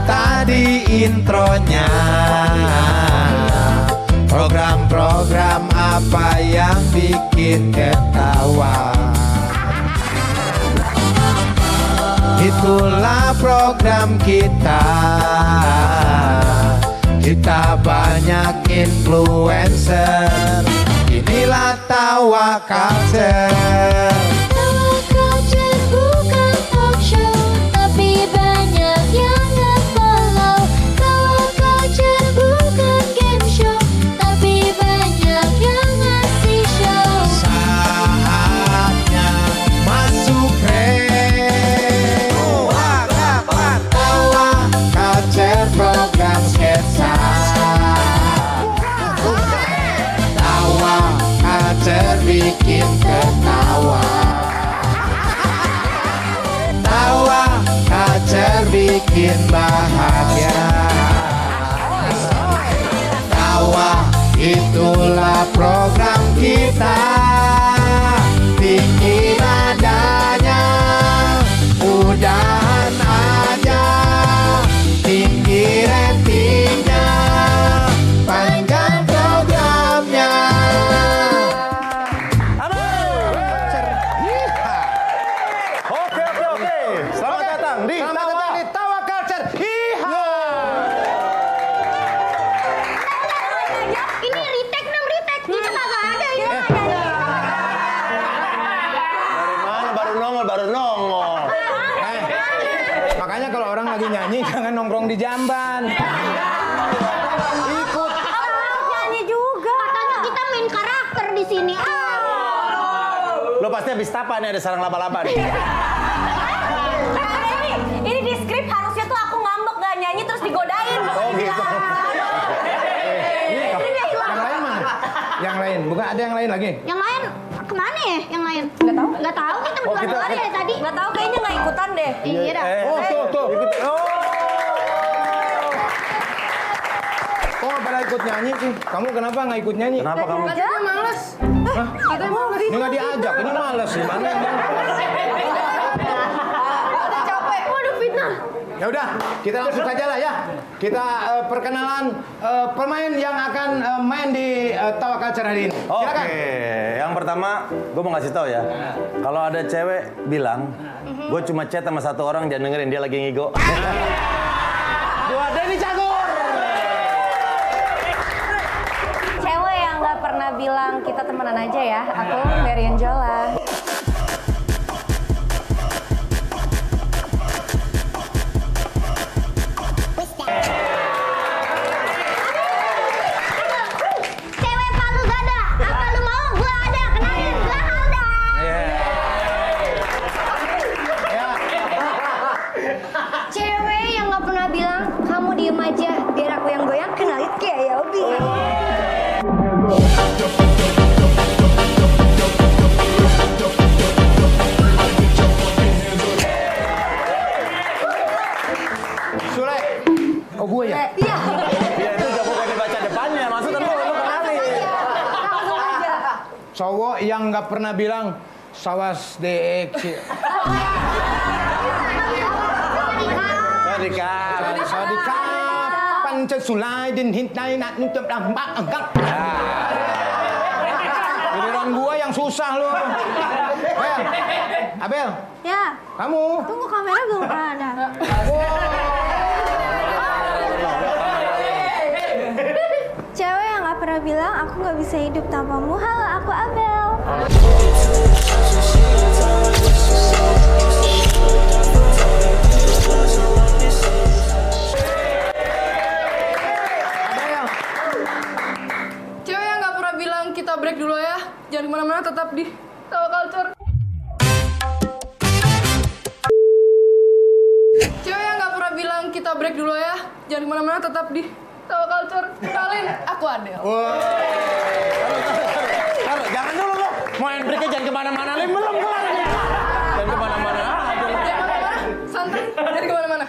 tadi intronya. Program-program apa yang bikin ketawa? Itulah program kita. Kita banyak influencer. Inilah Tawa Culture. Tawa Culture bukan talk show, tapi banyak yang nge-follow. Tawa Culture bukan game show, tapi banyak yang ngasih show. Saatnya masuk Tawa Culture program sketsa. Tawa Culture bikin ketawa. Tawa Culture bikin bahagia. Tawa itulah program kita. Tinggi nadanya, udahan aja. Tinggi ratingnya, panjang programnya. Oke. Selamat datang di Tawa Culture. Hiha. Ini retake dong, retake. Kita kagak ada ini. Dari mana baru nongol. Makanya kalau orang lagi nyanyi jangan nongkrong di jamban. Ikut. Nyanyi juga. Katanya kita main karakter di sini. Lo pasti habis tapa nih, ada sarang laba-laba nih. Ini di skrip harusnya tuh aku ngambek gak nyanyi terus digodain. Oh gitu. Yang lain mana? Yang lain, bukan ada yang lain lagi? Yang lain kemana ya? Yang lain? Nggak tahu. Kita berdua kita- keluar dari tadi. Gak tahu kayaknya gak ikutan deh. Iya dah. Oh tuh. Ikut. Kok nggak pada ikut nyanyi sih? Kamu kenapa nggak ikut nyanyi? Kenapa kamu? Katanya males. Katanya males. Ini nggak diajak, ini males sih. Mana yang Capek. Waduh fitnah. Ya udah, kita langsung saja lah ya. Kita perkenalan pemain yang akan main di Tawa Culture hari ini. Silakan. Oke, yang pertama gue mau ngasih tahu ya. Kalau ada cewek bilang, gue cuma chat sama satu orang, jangan dengerin, dia lagi ngigo. Gua Denny Cagur. Cewek yang gak pernah bilang kita temenan aja ya. Aku Marian Jola. Cewek Palu gak ada. Apa lu mau? Gua ada. Kenalin, gua Alda. Cewek yang gak pernah bilang kamu diem aja biar aku yang goyang. Kenalin kayak Yobi. Sule. Oh gue ya? Iya. Dia itu gak bukan dibaca depannya, maksudnya lu kenalin. Langsung aja. Cowok yang nggak pernah bilang sawas dek. Sadika. Sadika Pancasulai din hintai nak nutup lambat enggak. Giliran gua yang susah lu. Abel, Ya, kamu. tunggu kamera belum ada. Cewek yang gak pernah bilang aku gak bisa hidup tanpamu. Halo, aku Abel. Cewek yang gak pernah bilang kita break dulu ya. Jangan kemana-mana, tetap di Tawa Culture. Cewek yang gak pernah bilang kita break dulu ya. Jangan kemana-mana, tetap di Tawa Culture. Kenalin, aku Adel. Taruh, jangan dulu lu. Mau handbrake-nya jangan kemana-mana, Lim. Belum kelar ini. Jangan kemana-mana. Santai, jadi kemana-mana.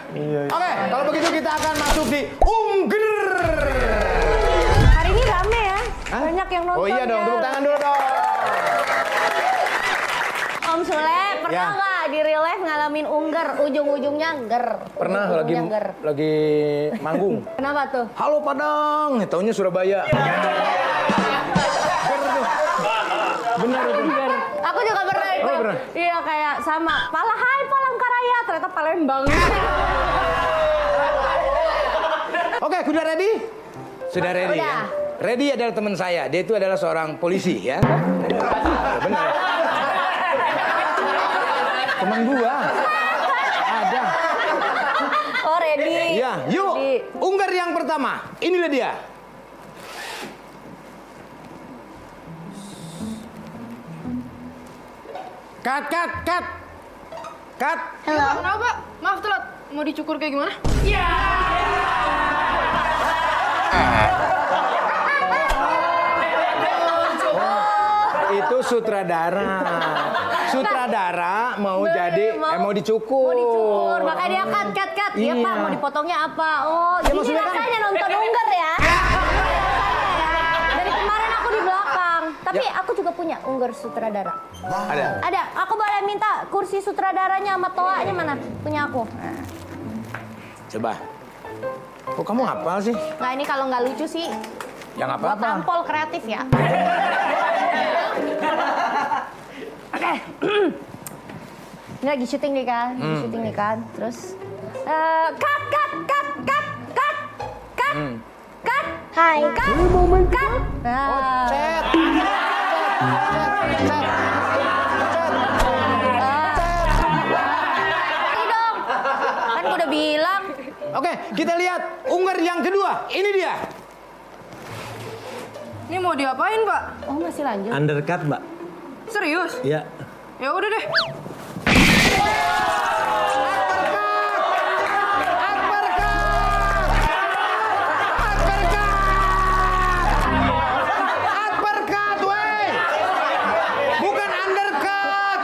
Oke, kalau begitu kita akan masuk di Ungger. Hari ini rame ya. Banyak yang nonton. Oh iya dong, tepuk tangan dulu dong. Om Sule, pernah Ya. nggak di real life ngalamin ungger, ujung-ujungnya ger. Pernah Ujung-ujungnya lagi manggung. Kenapa tuh? Halo Padang, taunya Surabaya. Bener itu. Aku juga pernah itu. Oh, pernah? Iya kayak sama. Hai Palangkaraya, ternyata Palembang. Oke, sudah ready? Sudah ready Udah. ya? Ready adalah teman saya. Dia itu adalah seorang polisi ya. Benar. Teman gua. Ada. Oh ready. Iya, yuk. Ready. Unggar yang pertama. Inilah dia. Cut. Kenapa, Pak? Maaf telat. Mau dicukur kayak gimana? Itu sutradara. Sutradara mau jadi mau dicukur. Mau dicukur, makanya dia cut. Iya Iya. Pak, mau dipotongnya apa? Oh, Ya, gini maksudnya kan- rasanya nonton ungger ya. Dari kemarin aku di belakang, tapi aku juga punya ungger sutradara. Ada. Aku boleh minta kursi sutradaranya sama toanya mana? Punya aku. Nah. Coba. Kok kamu hafal sih? Nah ini kalau nggak lucu sih, Ya nggak apa-apa. tampol kreatif ya. Oke. Ini lagi syuting nih kan. Terus cut. Hai, cut. Nah. Cet. Ini dong. Kan gue udah bilang. Oke, kita lihat unggar yang kedua. Ini dia. Ini mau diapain, Pak? Oh masih lanjut. Undercut, Mbak. Serius? Iya. Ya udah deh. Uppercut, wey. Bukan undercut.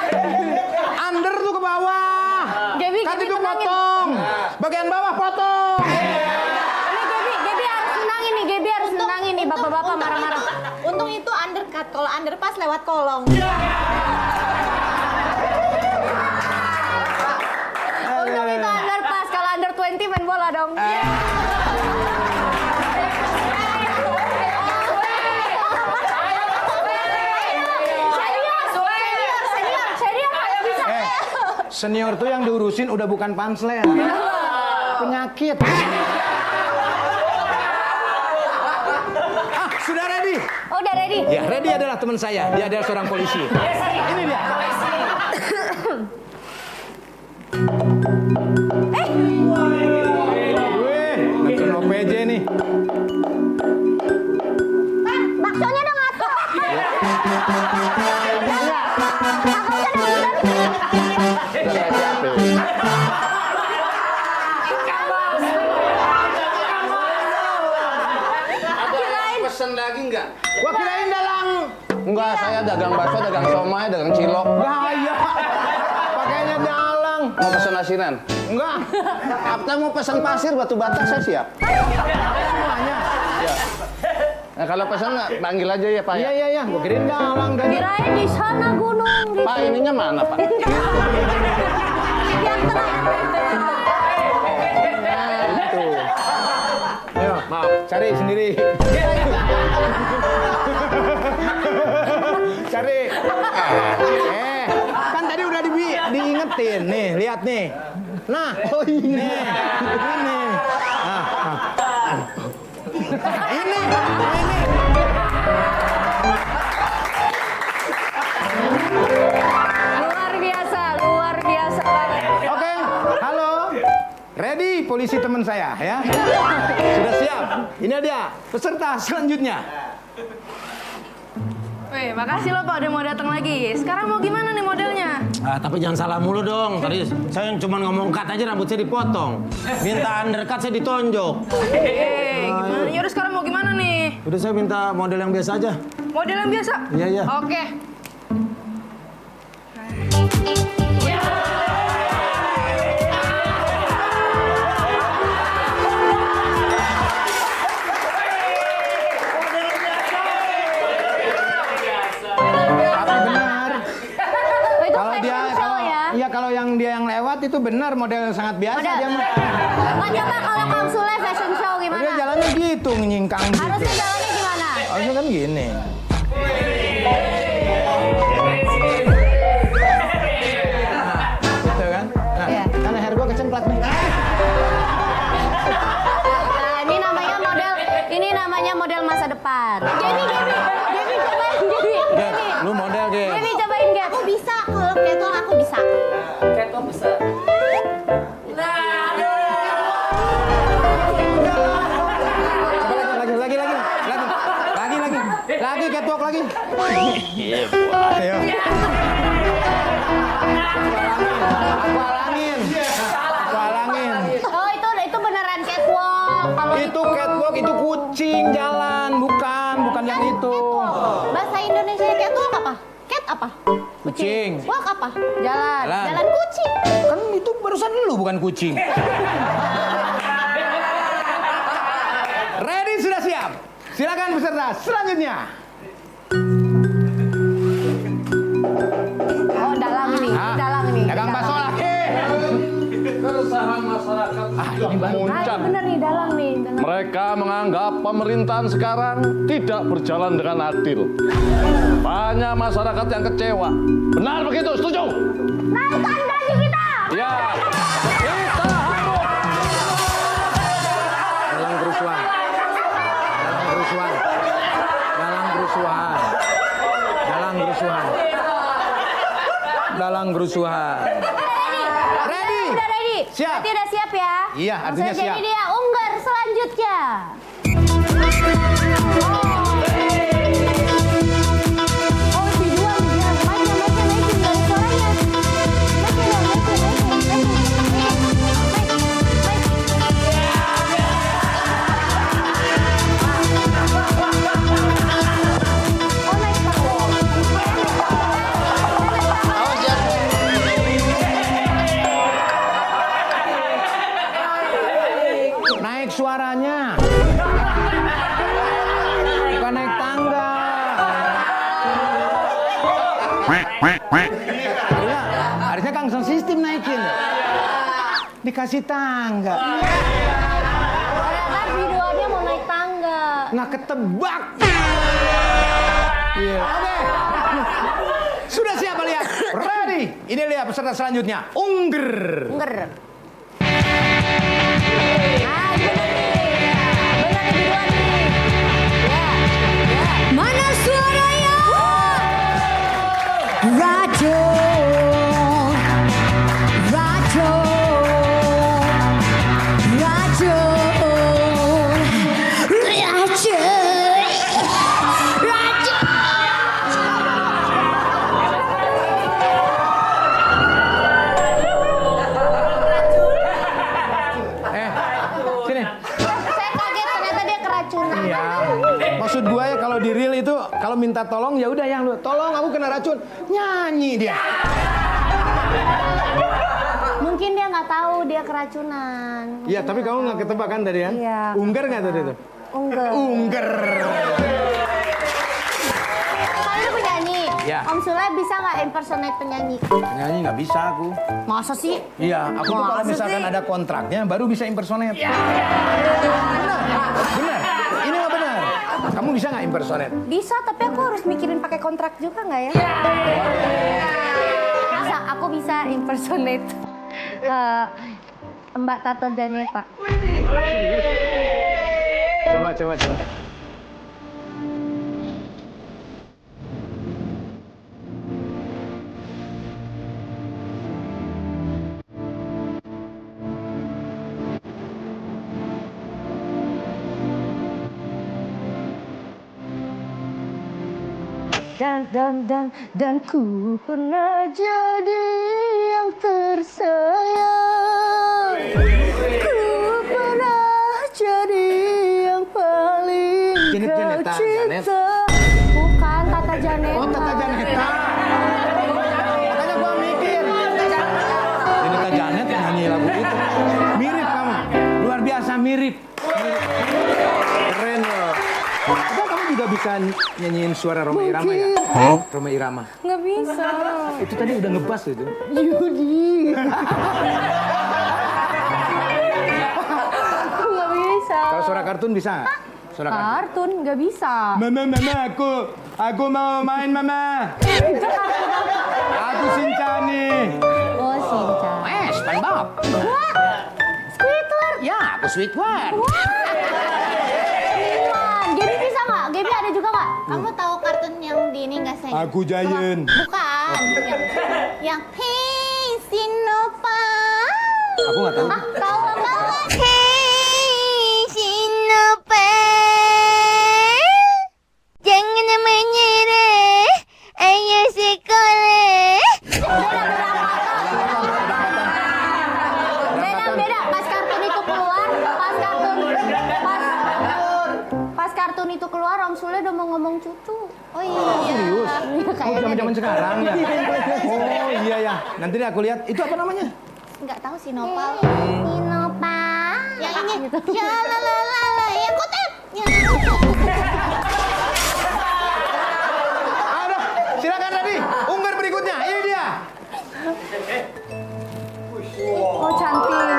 Under tuh ke bawah. Gaby Cut itu tenangin. potong. Bagian bawah potong. Ini Gaby harus menangin nih bapak-bapak marah-marah. Untung itu undercut, kalau underpass lewat kolong. Untuk itu underpass, kalau under 20 main bola dong. Senior, bisa. Senior tuh yang diurusin udah bukan pansel. Penyakit. Sudah ready? Oh, udah ready? Ya, ready adalah teman saya. Dia adalah seorang polisi. Ini dia. Wih, nonton OPJ nih. Baksonya dong aku. Enggak. Pesen lagi enggak? Gua kirain dalang. Enggak, saya dagang bakso, dagang somai, dagang cilok. Gaya. Pakainya dalang. Mau pesen asinan? Enggak. Apta mau pesen pasir, batu bata, saya siap. Semuanya. Nah, kalau pesen panggil aja ya, Pak. Iya, iya, iya. Gua kirain dalang tadi. Kirain di sana gunung. Di Pak, ininya mana, Pak? yang tengah. Itu. Ayo, maaf. Cari sendiri. Cari. Kan tadi udah diingetin. Nih, lihat nih. Nah, nih. Ini. Ini. Luar biasa banget. Oke, halo. Ready, polisi teman saya ya. Sudah siap. Ini dia peserta selanjutnya. Wih, makasih loh Pak udah mau datang lagi. Sekarang mau gimana nih modelnya? Tapi jangan salah mulu dong. Tadi saya cuma ngomong cut aja rambut saya dipotong. Minta undercut saya ditonjok. Gimana? Yaudah sekarang mau gimana nih? Udah saya minta model yang biasa aja. Model yang biasa? Iya, iya. Oke. Tapi benar. Itu Kalau dia fashion show ya. iya kalau yang itu benar model sangat biasa Model. dia mah. Nggak, coba kalau Kang Sule fashion show gimana? Dia jalannya gitu nyingkang gitu. Harusnya jalannya gimana? Harusnya kan gini. Gitu kan? Nah, Iya. karena hair gua kecemplat nih. Nah, ini namanya model masa depan. Gini, cobain gini. Lu model Ge. Gini cobain Gap. Aku bisa, kalau ketol aku bisa. Lagi catwalk lagi. Ayo. Aku alangin. Oh, itu beneran catwalk. Kalau Itu catwalk itu kucing jalan, bukan yang itu. bahasa Indonesia catwalk apa? Cat apa? Kucing. Walk apa? Jalan. Jalan. Jalan kucing. Kan itu barusan lu bukan kucing. Ready sudah siap? Silakan peserta selanjutnya. Oh, dalang nih. Dalang nih. Dagang bakso lagi. Keresahan masyarakat Ini baru. Ah, bener nih, dalang nih. Dalang. Mereka menganggap pemerintahan sekarang tidak berjalan dengan adil. Banyak masyarakat yang kecewa. Benar begitu, setuju? Naikkan gaji kita. Ya. Kita harus. Dalang kerusuhan. Dalang kerusuhan. Ready? Udah ready? Siap. Berarti udah siap ya? Iya, artinya Langsung siap. Jadi dia unggar selanjutnya. Oh, biduan ya. Naikin dari suaranya. Oh, naik panggung. Naik suaranya. Bukan naik tangga. Iya, harusnya Kang Sound System naikin. Dikasih tangga. Ternyata biduannya mau naik tangga. Nggak ketebak. Iya. Oke. Sudah siap lihat? Ready? Ini lihat peserta selanjutnya. Ungger. Ungger. Ah, bener nih. Bener nih biduan nih. Ya. Mana suaranya? Racun. Sini. Saya kaget ternyata dia keracunan. Iya. Maksud gua ya kalau di reel itu kalau minta tolong ya udah yang lu tolong aku kena racun, nyanyi dia. Mungkin dia nggak tahu dia keracunan. Iya, tapi kamu nggak ketebak kan tadi kan? Iya. Ungger nggak tadi itu? Ungger. Ungger. Kalian penyanyi. Ya. Om Sule bisa nggak impersonate penyanyi? Nyanyi nggak bisa aku. Masa sih? Iya, aku tuh kalau Masa misalkan sih? ada kontraknya baru bisa impersonate. Benar. Ini mah benar. Kamu bisa nggak impersonate? Bisa, tapi aku harus mikirin pakai kontrak juga nggak ya? Bisa, aku bisa impersonate Mbak Tato Janeta. Coba. Dan ku pernah jadi yang tersayang. Ku pernah jadi yang paling Janet kau Janeta, cinta. Bukan Tata Janeta. Oh, Tata Janeta. Makanya gua mikir. Janeta Janet yang nyanyi lagu itu. Mirip kamu. Luar biasa mirip. Keren loh. Udah kamu juga juga bisa nyanyiin suara Roma Irama ya? Roma Irama. Nggak bisa. Itu tadi udah ngebas itu. Nggak bisa. Kalau suara kartun bisa nggak? Suara kartun. Kartun nggak bisa. Mama, aku mau main mama. Aku Shinchan nih. Oh, Shinchan. SpongeBob. Squidward. Ya, aku Squidward. Gaby bisa nggak? Gaby ada juga nggak? Kamu tahu kartun yang di ini nggak sayang? Aku Giant. Bukan. Yang Hey Sinopa. Aku nggak tahu. Tahu apa? Hey Sinopa. Jangan menyerah. Ayo sekolah. Beda. Pas kartun itu keluar, Om Sule udah mau ngomong cucu. Oh iya. Serius? Iya, Oh, kayaknya zaman-zaman deh. sekarang ya? Oh iya ya. Nanti deh aku lihat. Itu apa namanya? Nggak tahu Sinopa. Sinopa. Yang ini. Ya la la la la. Yang kutip. Ya. Ada. Silakan tadi. Unggar berikutnya. Ini dia. Oh, cantik.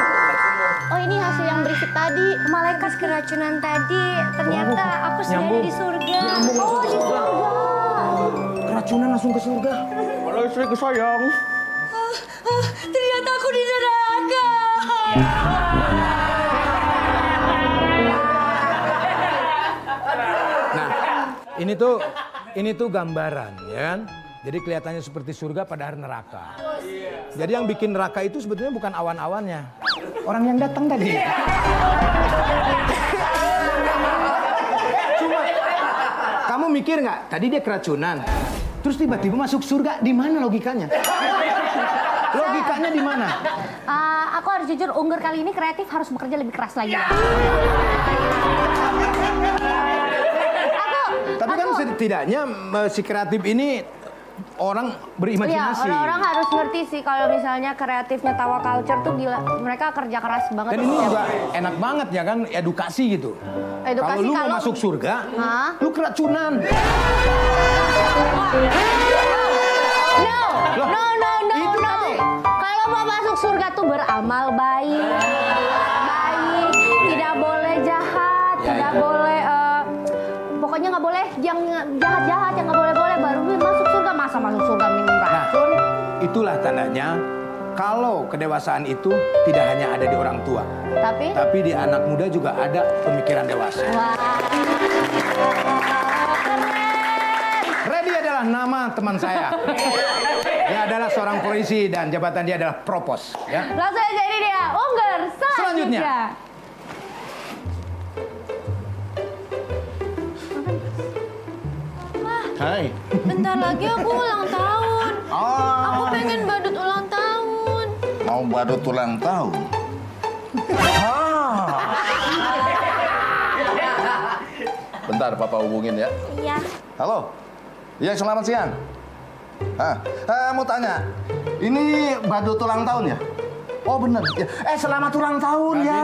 Oh ini hasil yang berisik tadi. Malaikat keracunan tadi, ternyata aku sudah ada di surga. Oh, di surga. Keracunan langsung ke surga. Kalau istriku sayang. Ternyata aku di neraka. Nah, ini tuh gambaran, ya kan? Jadi kelihatannya seperti surga padahal neraka. Jadi yang bikin neraka itu sebetulnya bukan awan-awannya, orang yang datang tadi. Cuma kamu mikir nggak? Tadi dia keracunan, terus tiba-tiba masuk surga. Di mana logikanya? Logikanya di mana? Aku harus jujur, Unggur kali ini kreatif harus bekerja lebih keras lagi. Tapi kan setidaknya si kreatif ini orang berimajinasi. Iya, orang harus ngerti sih kalau misalnya kreatifnya Tawa Culture tuh gila. Mereka kerja keras banget. Dan ini juga enak banget ya kan, edukasi gitu. Edukasi kalau lu mau kalau- masuk surga, Hah? lu keracunan. No. Itu tadi. Kalau mau masuk surga tuh beramal baik, tidak boleh jahat, tidak boleh, pokoknya nggak boleh yang jahat-jahat, yang nggak boleh-boleh baru masuk surga. Masa masuk surga minum racun? Itulah tandanya kalau kedewasaan itu tidak hanya ada di orang tua, tapi di anak muda juga ada pemikiran dewasa. Wah. Reddy adalah nama teman saya. Dia adalah seorang polisi dan jabatan dia adalah propos. Ya. Langsung aja ini dia, Unggur selanjutnya. Hai. Bentar lagi aku ulang tahun. Aku Ah, pengen badut ulang tahun. mau badut ulang tahun. Bentar, Papa hubungin ya. Iya. Halo. Iya, selamat siang. Mau tanya, ini badut ulang tahun ya? Oh bener. Ya. Selamat ulang tahun ya.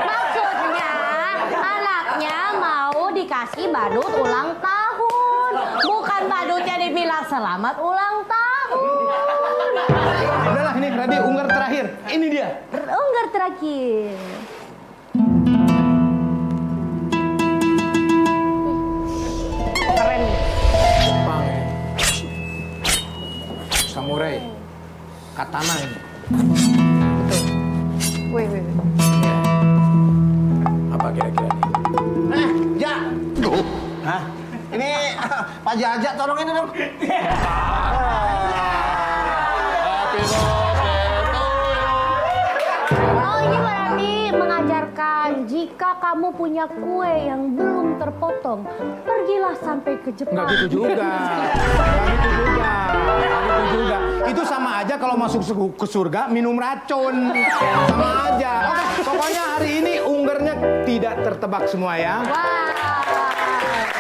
Maksudnya anaknya mau dikasih badut ulang tahun, bukan badutnya dibilang selamat ulang tahun. Udahlah ini Reddy Unggar terakhir. Ini dia. Unggur terakhir. Keren. Bang. Samurai. Katana ini. Wih. Apa kira-kira nih? Ya. Hah? Ini Pak Jaja, tolong ini dong. Oh, ini berarti mengajarkan jika kamu punya kue yang belum terpotong, pergilah sampai ke Jepang. Enggak gitu juga. Enggak gitu juga. Enggak gitu juga. Itu sama aja kalau masuk ke surga minum racun. Sama aja. Oke, pokoknya hari ini Unggarnya tidak tertebak semua ya. Wah.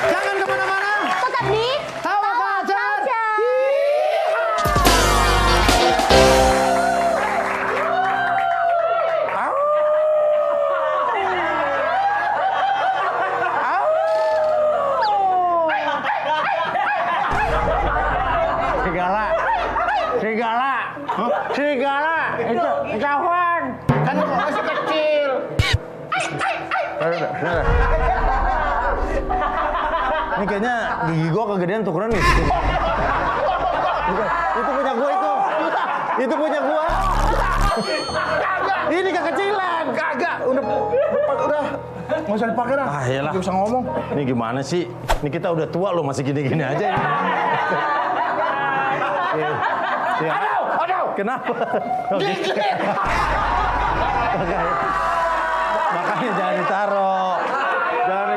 Jangan kemana-mana. Tetap di Tawa Culture. Culture. Serigala. Itu cawan. Kan masih kecil. Ini kayaknya gigi gua kegedean tukeran nih. Bukan, itu punya gua itu. Itu punya gua. Ini kekecilan. Kagak, udah nggak usah dipakai dah. Ah, iyalah. Nggak usah ngomong. Ini gimana sih? Ini kita udah tua loh masih gini-gini aja. Aduh. Kenapa? Gigit. Makanya jangan ditaruh.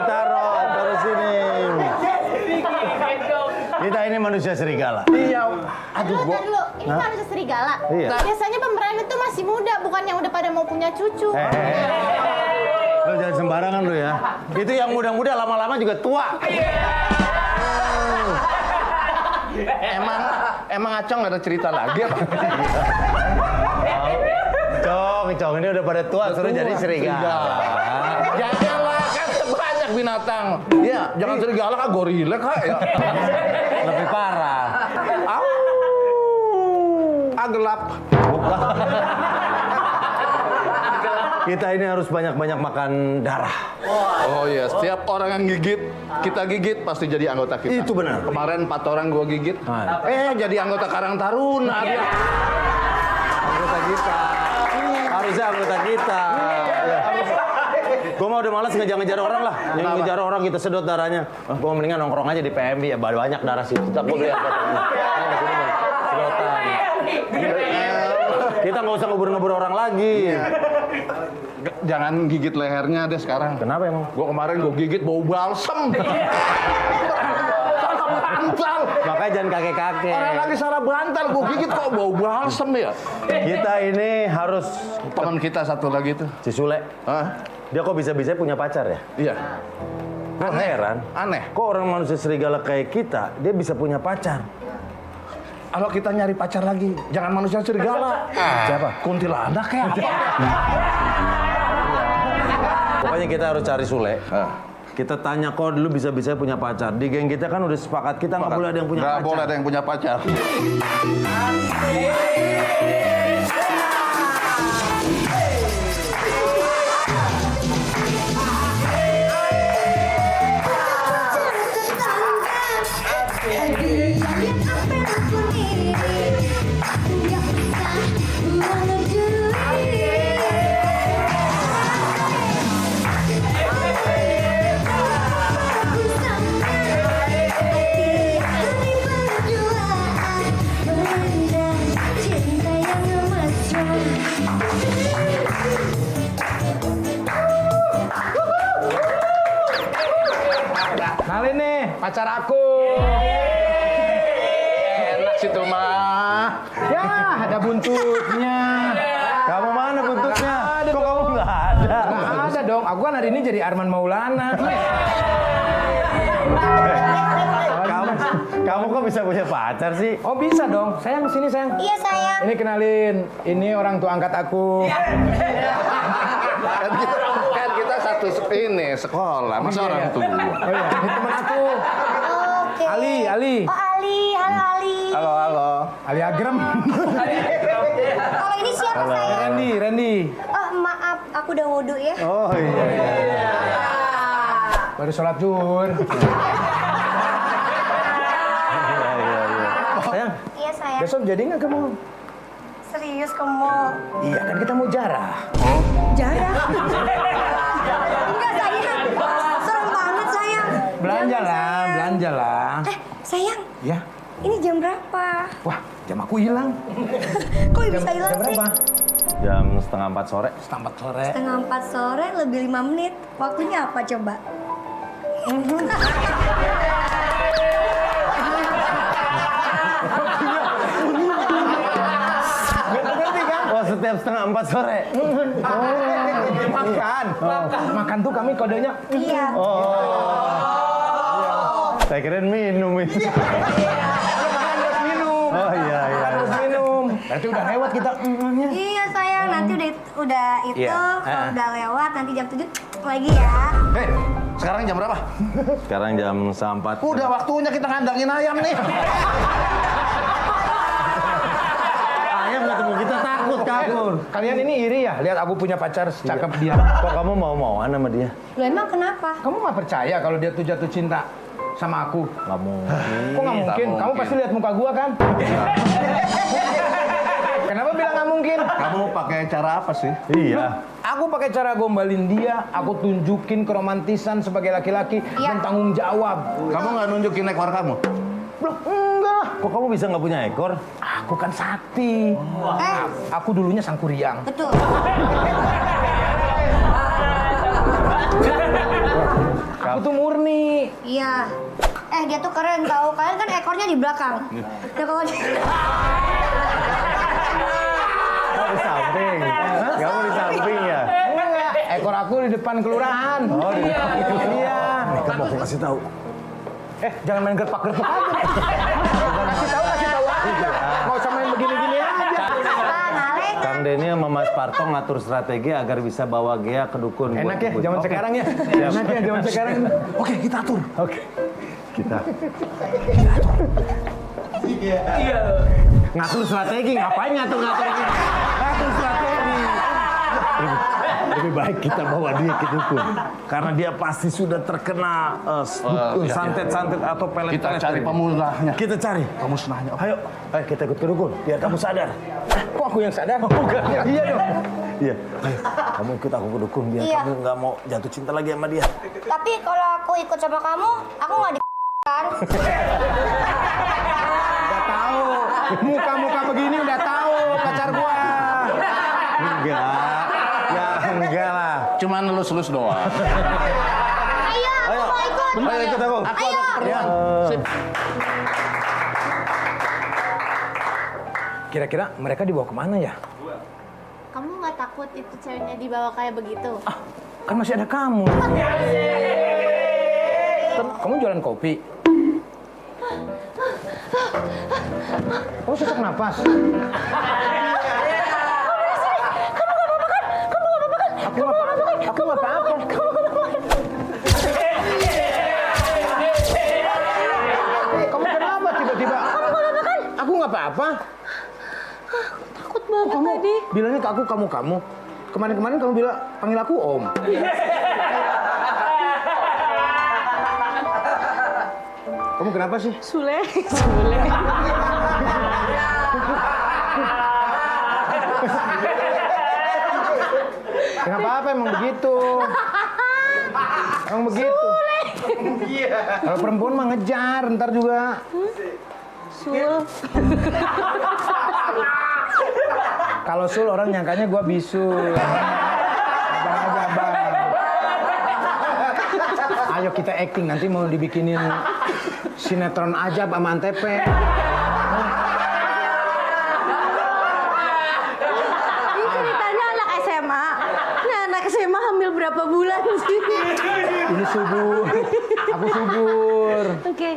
Taruh sini. Kita ini manusia serigala. Iya. Aduh, Dulu, dulu. Ini manusia serigala. Iya. Biasanya pemeran itu masih muda, bukan yang udah pada mau punya cucu. Lo jangan sembarangan lo ya. Itu yang muda-muda lama-lama juga tua. Emang Acong nggak ada cerita lagi apa? Cong, ini udah pada tua, suruh jadi serigala. Janganlah, kan banyak binatang. Iya, jangan serigala kah, gorila kah? Ya. Lebih parah. Gelap. Kita ini harus banyak-banyak makan darah. Oh iya, setiap orang yang kita gigit pasti jadi anggota kita. Itu benar. Kemarin 4 orang gua gigit. Nah. Jadi anggota Karang Taruna dia. Anggota kita. Harusnya anggota kita. Gue mau udah malas ngejar-ngejar orang lah. Yang ngejar orang kita sedot darahnya. Gue mendingan nongkrong aja di PMB ya. Banyak darah situ. Kita gue beli anggotanya. Sedotan. Kita nggak usah ngebur-ngebur orang lagi. Jangan gigit lehernya deh sekarang. Kenapa emang? Gua kemarin gigit bau balsem. Salah bantal. Makanya jangan kakek-kakek. Orang lagi salah bantal, gua gigit kok bau balsem ya. Kita ini harus Teman kita satu lagi tuh. si Sule. Hah? Dia kok bisa-bisa punya pacar ya? Iya. Gue heran. Aneh. Kok orang manusia serigala kayak kita, dia bisa punya pacar? Kalau kita nyari pacar lagi, jangan manusia serigala. Siapa? Kuntilanak kayak apa? Pokoknya kita harus cari Sule. Kita tanya kok dulu bisa-bisa punya pacar. Di geng kita kan udah sepakat kita nggak boleh ada yang punya Nggak pacar. boleh ada yang punya pacar. Kenalin nih, pacar aku. Enak situ mah. Ya, ada buntutnya. Kamu mana buntutnya? Kok kamu nggak ada? Nggak ada dong, aku kan hari ini jadi Arman Maulana. Kamu kok bisa punya pacar sih? Oh bisa dong, sayang sini sayang. Iya sayang. Ini kenalin, ini orang tua angkat aku. Kan kita satu ini sekolah, masa orang tua. Oh iya, ini teman aku. Oke. Ali. Oh Ali, halo Ali. Halo. Ali Agrem. Kalau ini siapa sayang? Randy. Oh maaf, aku udah wudhu ya. Oh iya. Baru sholat zuhur. Sayang, Iya sayang. Besok jadi nggak kamu? Serius kamu? Iya kan kita mau jarah. Jarang. Enggak sayang. Serem banget sayang. Belanja Jangan, lah, sayang. belanja lah. Sayang, Ya, ini jam berapa? wah jam aku hilang. Kok bisa hilang Jam sih? berapa? jam 3:30 sore. Setengah sore. Setengah 4 sore lebih 5 menit. Waktunya apa coba? Oh, setiap 3:30 sore. Makan tuh kami kodenya. Iya. Saya kirain minum itu. Minum. Oh iya. Harus minum. Berarti udah lewat kita. Iya sayang, nanti udah itu Iya. kalau udah lewat nanti jam 7 lagi ya. Sekarang jam berapa? Sekarang jam 3:30. Udah waktunya kita ngandangin ayam nih. ayam ketemu kita takut kabur. Kalian ini iri ya? Lihat aku punya pacar cakep dia. Kok kamu mau-mauan sama dia? Lo emang kenapa? Kamu nggak percaya kalau dia tuh jatuh cinta sama aku? Nggak mungkin. Kok nggak mungkin? Kamu pasti lihat muka gua kan? Kenapa bilang nggak mungkin? Kamu pakai cara apa sih? Iya. Aku pakai cara gombalin dia, aku tunjukin keromantisan sebagai laki-laki dan tanggung jawab. Kamu nggak nunjukin ekor kamu? Belum, enggak. Kok kamu bisa nggak punya ekor? Aku kan sakti. Aku dulunya Sangkuriang. Betul. Aku tuh murni. Iya. Dia tuh keren tau. Kalian kan ekornya di belakang. Ya kalau Kamu di samping. Kamu di samping ya? Enggak, ekor aku di depan kelurahan. Oh, iya. Iya. Kita mau aku kasih tahu. Jangan main gerpak-gerpak aja. Kasih tahu aja. Nggak usah main begini-gini aja. Kang Denny sama Mas Parto ngatur strategi agar bisa bawa Gea ke dukun. Enak ya, zaman sekarang ya. Siap. Enak ya, zaman sekarang. Oke, kita atur. Oke. Kita. Iya. Ngatur strategi, ngapain ngatur-ngatur ini? Ngatur strategi. Lebih baik kita bawa dia ke dukun. Karena dia pasti sudah terkena dukun, santet-santet atau pelet-pelet. Kita cari pemusnahnya. Kita cari. Pemusnahnya. Ayo, kita ikut ke dukun, biar kamu sadar. Kok aku yang sadar? Bukan. Iya dong. Iya. Ayo, kamu ikut aku ke dukun biar Iya. kamu nggak mau jatuh cinta lagi sama dia. Tapi kalau aku ikut sama kamu, aku nggak di kan? Udah tahu. Muka-muka begini udah tahu pacar gua. Enggak. Ya enggak lah. Cuman lulus-lulus doang. Ayo, aku mau ikut. Ayo ikut aku. Aku ada keperluan. Sip. Kira-kira mereka dibawa kemana ya? Kamu nggak takut itu ceweknya dibawa kayak begitu? Kan masih ada kamu. Kamu jualan kopi? Kamu sesak napas? Aku nggak apa-apa. Kamu kenapa tiba-tiba? Aku nggak apa-apa. Takut banget Kamu tadi. bilangnya ke aku kamu. Kemarin-kemarin kamu bilang panggil aku Om. Kamu kenapa sih? Sule. Kenapa apa emang begitu? Emang begitu. Kalau perempuan mah ngejar, ntar juga. Sul. Kalau sul orang nyangkanya gua bisul. Abang aja abang. Ayo kita acting, nanti mau dibikinin sinetron Ajab sama Antep. Ini ceritanya anak SMA. Nah, anak SMA hamil berapa bulan sih? Ini subur. Aku subur. Oke.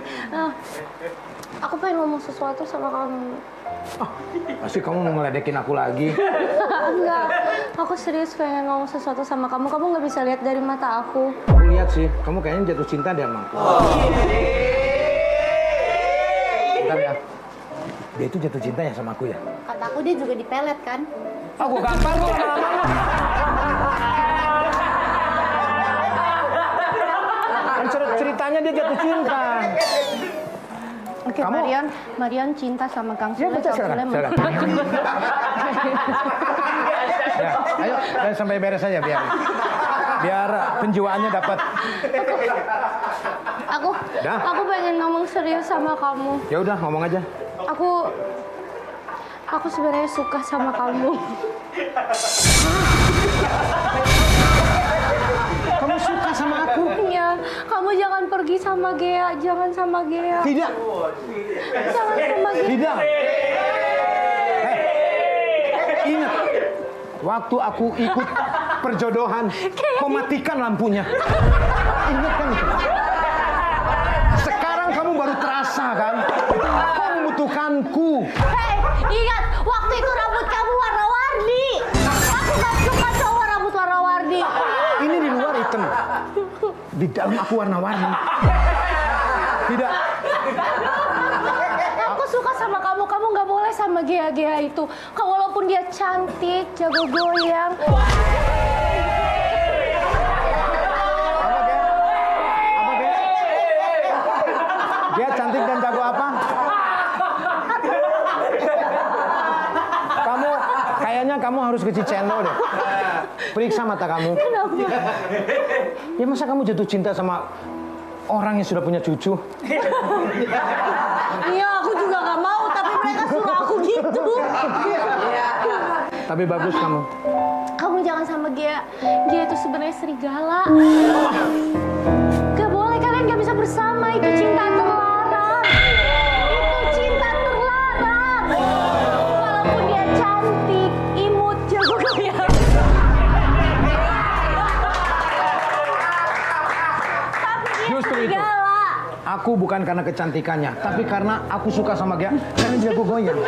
Aku pengen ngomong sesuatu sama kamu. Pasti kamu mau ngeledekin aku lagi. Enggak. Aku serius pengen ngomong sesuatu sama kamu. Kamu nggak bisa lihat dari mata aku. Aku lihat sih, kamu kayaknya jatuh cinta deh sama aku. Bentar ya. Dia itu jatuh cinta ya sama aku ya? Kata aku dia juga dipelet kan? Aku gampang kok. Kan ceritanya dia jatuh cinta. Oke, Kamu- Marion cinta sama Kang Ya, Sule. betul, Kang Sule silakan. Ya, ayo sampai beres aja biar penjiwaannya dapat. Dah. Aku pengen ngomong serius sama kamu. Ya udah ngomong aja. Aku sebenarnya suka sama kamu. Kamu suka sama aku? Iya, kamu jangan pergi sama Gea, jangan sama Gea. Tidak. Jangan sama Gea. Tidak. Ingat, waktu aku ikut perjodohan, kau matikan lampunya. Ingat kan itu? Sekarang kamu baru terasa kan? Kau membutuhkanku. Hei, ingat, waktu itu rambut kamu warna-warni. Aku gak suka cowok rambut warna-warni. Ini di luar hitam. Di dalam aku warna-warni. Tidak. Aku suka sama kamu, kamu gak boleh sama sama Gea itu. Walaupun dia cantik, jago goyang. Apa Gea? Gea cantik dan jago apa? Kayaknya kamu harus ke Cicendo deh. Periksa mata kamu. Kenapa? Ya masa kamu jatuh cinta sama orang yang sudah punya cucu? Iya, aku juga gak mau, tapi mereka suruh aku gitu. Tapi bagus kamu. Kamu jangan sama Gea. Gea itu sebenarnya serigala. Gak boleh, kalian gak bisa bersama. Itu cinta terlarang. Itu cinta terlarang. Walaupun dia cantik, imut, jago goyang. Tapi dia Justru itu. serigala. Aku bukan karena kecantikannya, tapi karena aku suka sama Gea karena dia jago goyang.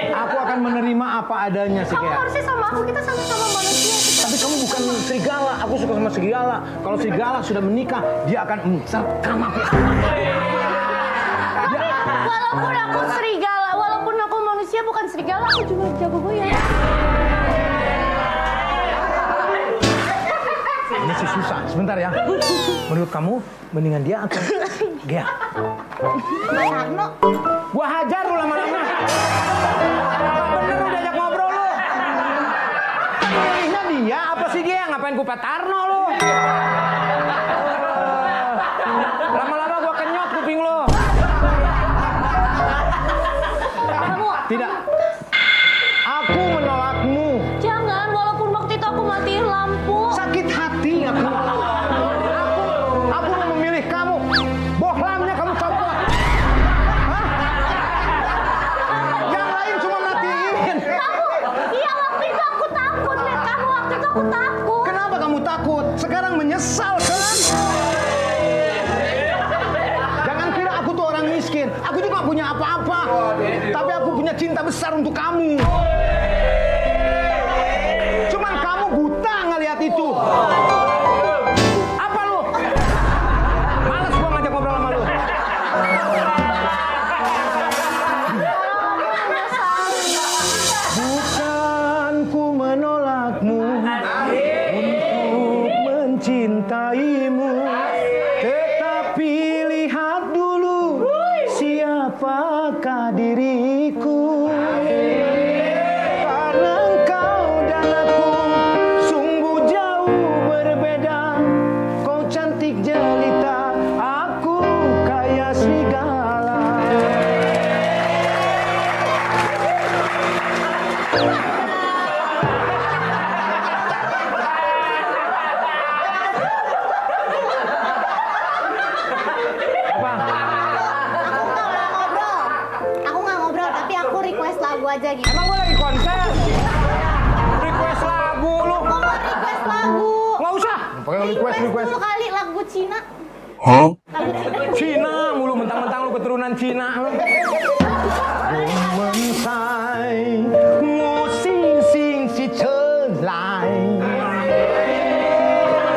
Aku akan menerima apa adanya si Kamu Gea. harusnya sama aku, kita sama-sama manusia. Tapi kamu bukan serigala, aku suka sama serigala. Kalau serigala sudah menikah, dia akan mencekam aku. Walaupun aku serigala, walaupun aku manusia bukan serigala, aku juga jago goyang. Ini sih susah. Sebentar ya. Menurut kamu, mendingan dia atau Gea? Mas Arno, Gua hajar lu lama-lama. Bener lu diajak ngobrol lu. Pilihnya dia apa sih Gea? Ngapain ku Patarno lu? Lama-lama gua kenyot kuping lu. kamu Tidak. Aku menolakmu. jangan, walaupun waktu itu aku matiin lampu. Sakit hati aku. Aku mau memilih kamu. Bohlamnya kamu copot. Hah? Yang lain cuma matiin. Iya, waktu itu aku takut, lihat kamu waktu itu aku takut. Kenapa kamu takut? Sekarang menyesal kan? Jangan kira aku tuh orang miskin. Aku juga punya apa-apa. Tapi aku punya cinta besar untuk kamu. Cuman kamu buta ngelihat itu. Apa lu? Males gua ngajak ngobrol sama lu. Bukan ku menolakmu untuk mencintaimu, tetapi lihat dulu siapakah diriku. Karena engkau dan aku sungguh jauh berbeda. Kau cantik jelita, aku kaya serigala. Apa? Aku nggak ngobrol, tapi aku request lagu aja gitu. Emang gue lagi konser? Request lagu lu? Aku mau request lagu. Nggak usah. Pakai request. dulu kali lagu Cina. Lagu Cina. Cina mulu, mentang-mentang lu keturunan Cina lu. Woman sai, wo xing xing xi chen lai.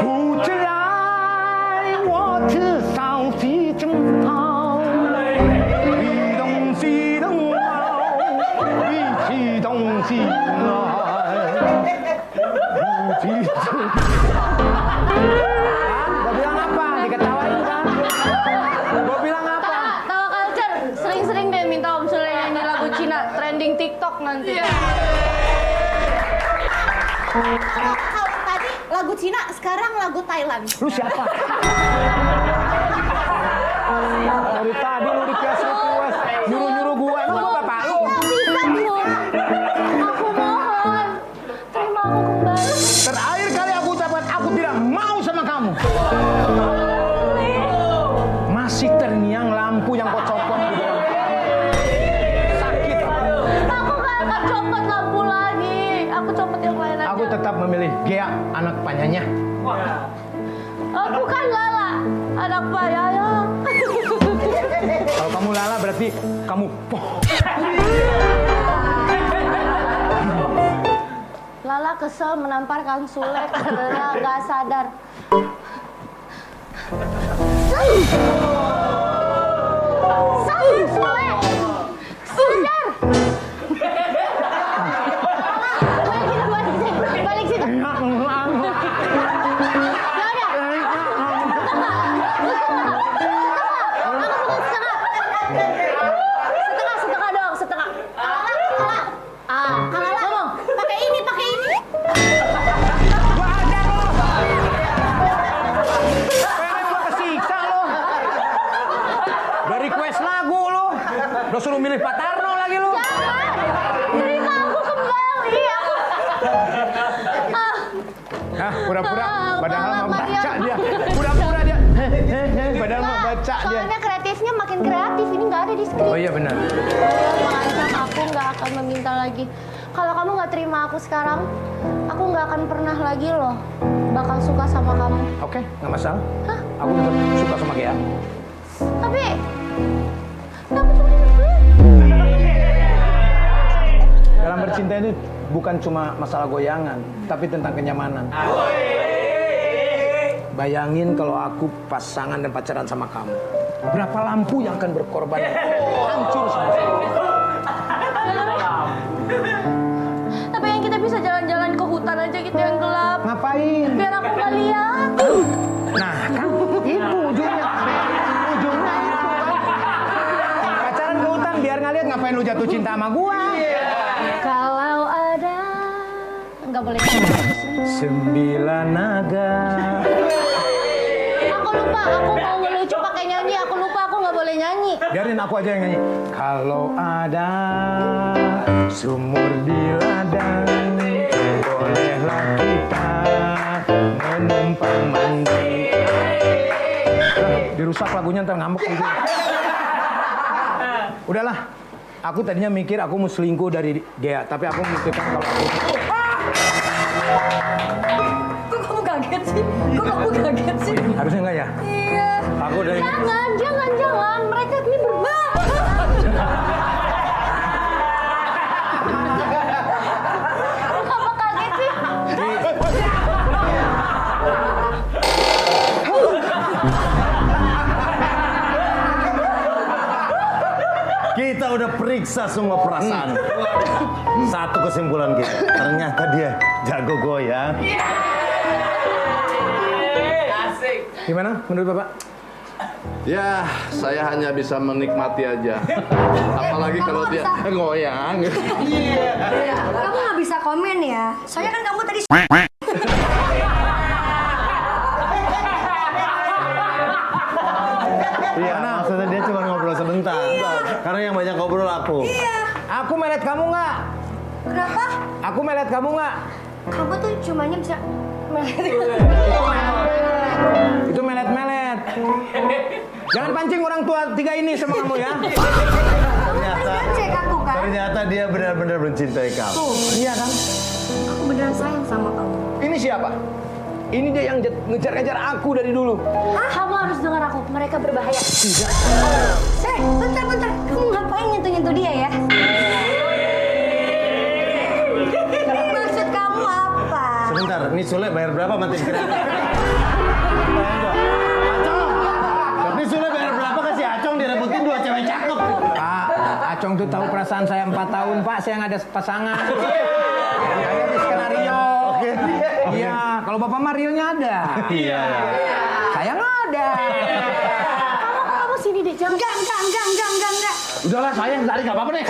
Hu zhi lai, wo zhi shao xi zheng hao. Li dong xi dong hao, li qi dong xi lai. Hu zhi zheng. Gua bilang apa? Diketawain kan? Gua bilang apa? Tawa Culture, sering-sering deh minta Om Sule nyanyi lagu Cina, trending TikTok nanti. Kalau tadi lagu Cina, sekarang lagu Thailand. Lu siapa? Dari tadi lu request, nyuruh-nyuruh gua. Emang gua bapak lu? Nggak bisa, Bun. Aku mohon, terima aku kembali. Terakhir kali aku ucapkan aku tidak mau sama kamu. Masih terngiang lampu yang kau copot di dalam. Sakit. Aku nggak akan copot lampu lagi. Aku copot yang lain aja. Aku tetap memilih Gea, anak penyanyi. Aku kan Lala, anak Pak Yaya. Kalau kamu Lala berarti kamu poh. Lala kesel menampar Kang Sule karena nggak sadar. Sakit, Udah request lagu lu. Lo suruh milih Pak Tarno lagi lu. Jangan! Terima aku kembali. Hah, pura-pura padahal Maaf, mau baca Mariam. dia. Pura-pura dia. Padahal mau baca dia. Soalnya kreatifnya makin kreatif. Ini nggak ada di skrip. Oh iya benar. Mengancam aku nggak akan meminta lagi. Kalau kamu nggak terima aku sekarang, aku nggak akan pernah lagi loh bakal suka sama kamu. Oke, nggak masalah. Hah? Aku tetap suka sama Gea. Tapi aku cuma Dalam bercinta ini bukan cuma masalah goyangan, tapi tentang kenyamanan. Bayangin kalau aku pasangan dan pacaran sama kamu. Berapa lampu yang akan berkorban? Hancur semua. Tapi yang kita bisa jalan-jalan ke hutan aja gitu yang gelap. Ngapain? Biar aku nggak lihat. Nah, kan itu ujungnya. Ujungnya itu kan. Pacaran ke hutan biar ngeliat ngapain lu jatuh cinta sama gua. Kalau ada nggak boleh. 9 naga. Aku lupa. Aku mau ngelucu pakai nyanyi. Aku lupa. Aku nggak boleh nyanyi. Biarin aku aja yang nyanyi. Kalau ada sumur di ladang, bolehlah kita menumpang mandi. Dirusak lagunya ntar ngambek gitu. Udahlah. Aku tadinya mikir aku mau selingkuh dari Gea, tapi aku memikirkan kalau aku... Kok kamu kaget sih? Kok kamu kaget sih? Harusnya enggak ya? Iya. Aku udah ingat. Jangan. Mereka ini berbahaya. Kenapa kaget sih? Kita udah periksa semua perasaan. Satu kesimpulan kita, ternyata dia jago goyang. Gimana menurut Bapak? Ya, saya hanya bisa menikmati aja. Apalagi kalau dia goyang. Kamu nggak bisa komen ya. Soalnya kan kamu tadi Iya, maksudnya dia cuma ngobrol sebentar. Karena yang banyak ngobrol aku. Aku melet kamu nggak? kenapa? Aku melet kamu nggak? Kamu tuh cumanya bisa Itu melet-melet. Jangan pancing orang tua 3 ini sama kamu ya. Ternyata, cek aku kan. ternyata dia benar-benar mencintai kamu. Iya kan? Aku beneran sayang sama kamu. Ini siapa? Ini dia yang ngejar-ngejar aku dari dulu. Kamu harus dengar aku. Mereka berbahaya. Bentar. Kamu ngapain nyentuh-nyentuh dia ya? Maksud kamu apa? Sebentar, ini Sule bayar berapa sama tim kreatif? Ini Sule bayar berapa ke si Acong direbutin 2 cewek cakep? Pak, Acong tuh tahu perasaan saya 4 tahun, Pak. Saya nggak ada pasangan. Ada di skenario. Iya, kalau Bapak Mario-nya ada. Iya. Saya nggak ada. Kamu sini deh. Jangan. Enggak. Udahlah, saya tarik nggak apa-apa deh.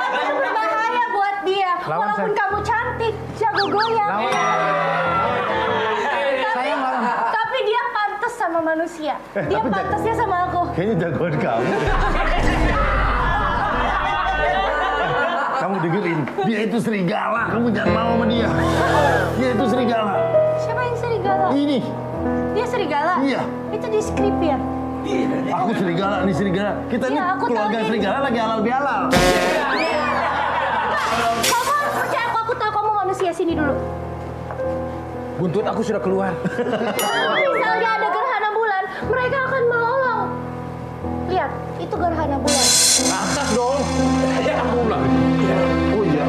Kamu berbahaya buat dia. Lawan Walaupun saya. kamu cantik, jago goyang. Saya lawan. Tapi dia pantas sama manusia. Dia tapi pantasnya sama aku. Kayaknya jagoan kamu. Kamu dengerin, dia itu serigala. Kamu jangan mau sama dia. Dia itu serigala. Siapa yang serigala? Ini, Dia serigala? Iya. Itu di skrip ya? aku serigala, ini serigala. Kita Iya, nih aku tahu keluarga nih. serigala lagi halal bihalal. Kamu harus percaya aku tahu kamu manusia. Sini dulu. Buntut aku sudah keluar. Kalau misalnya ada gerhana bulan, mereka akan melolong. Lihat, itu gerhana bulan. Atas dong. Oh iya.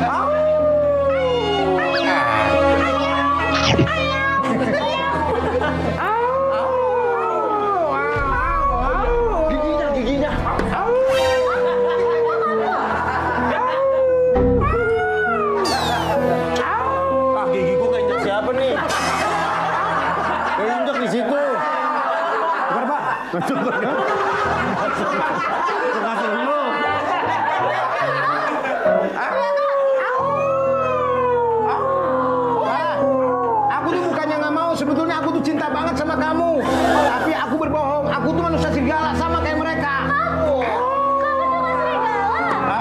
Giginya. Gigi gua keinjek siapa nih? Keinjek di situ. Bukan, Pak. Masuk dulu. Aku tuh bukannya nggak mau, sebetulnya aku tuh cinta banget sama kamu. Tapi aku berbohong. Aku tuh manusia serigala sama kayak mereka. Kamu juga serigala?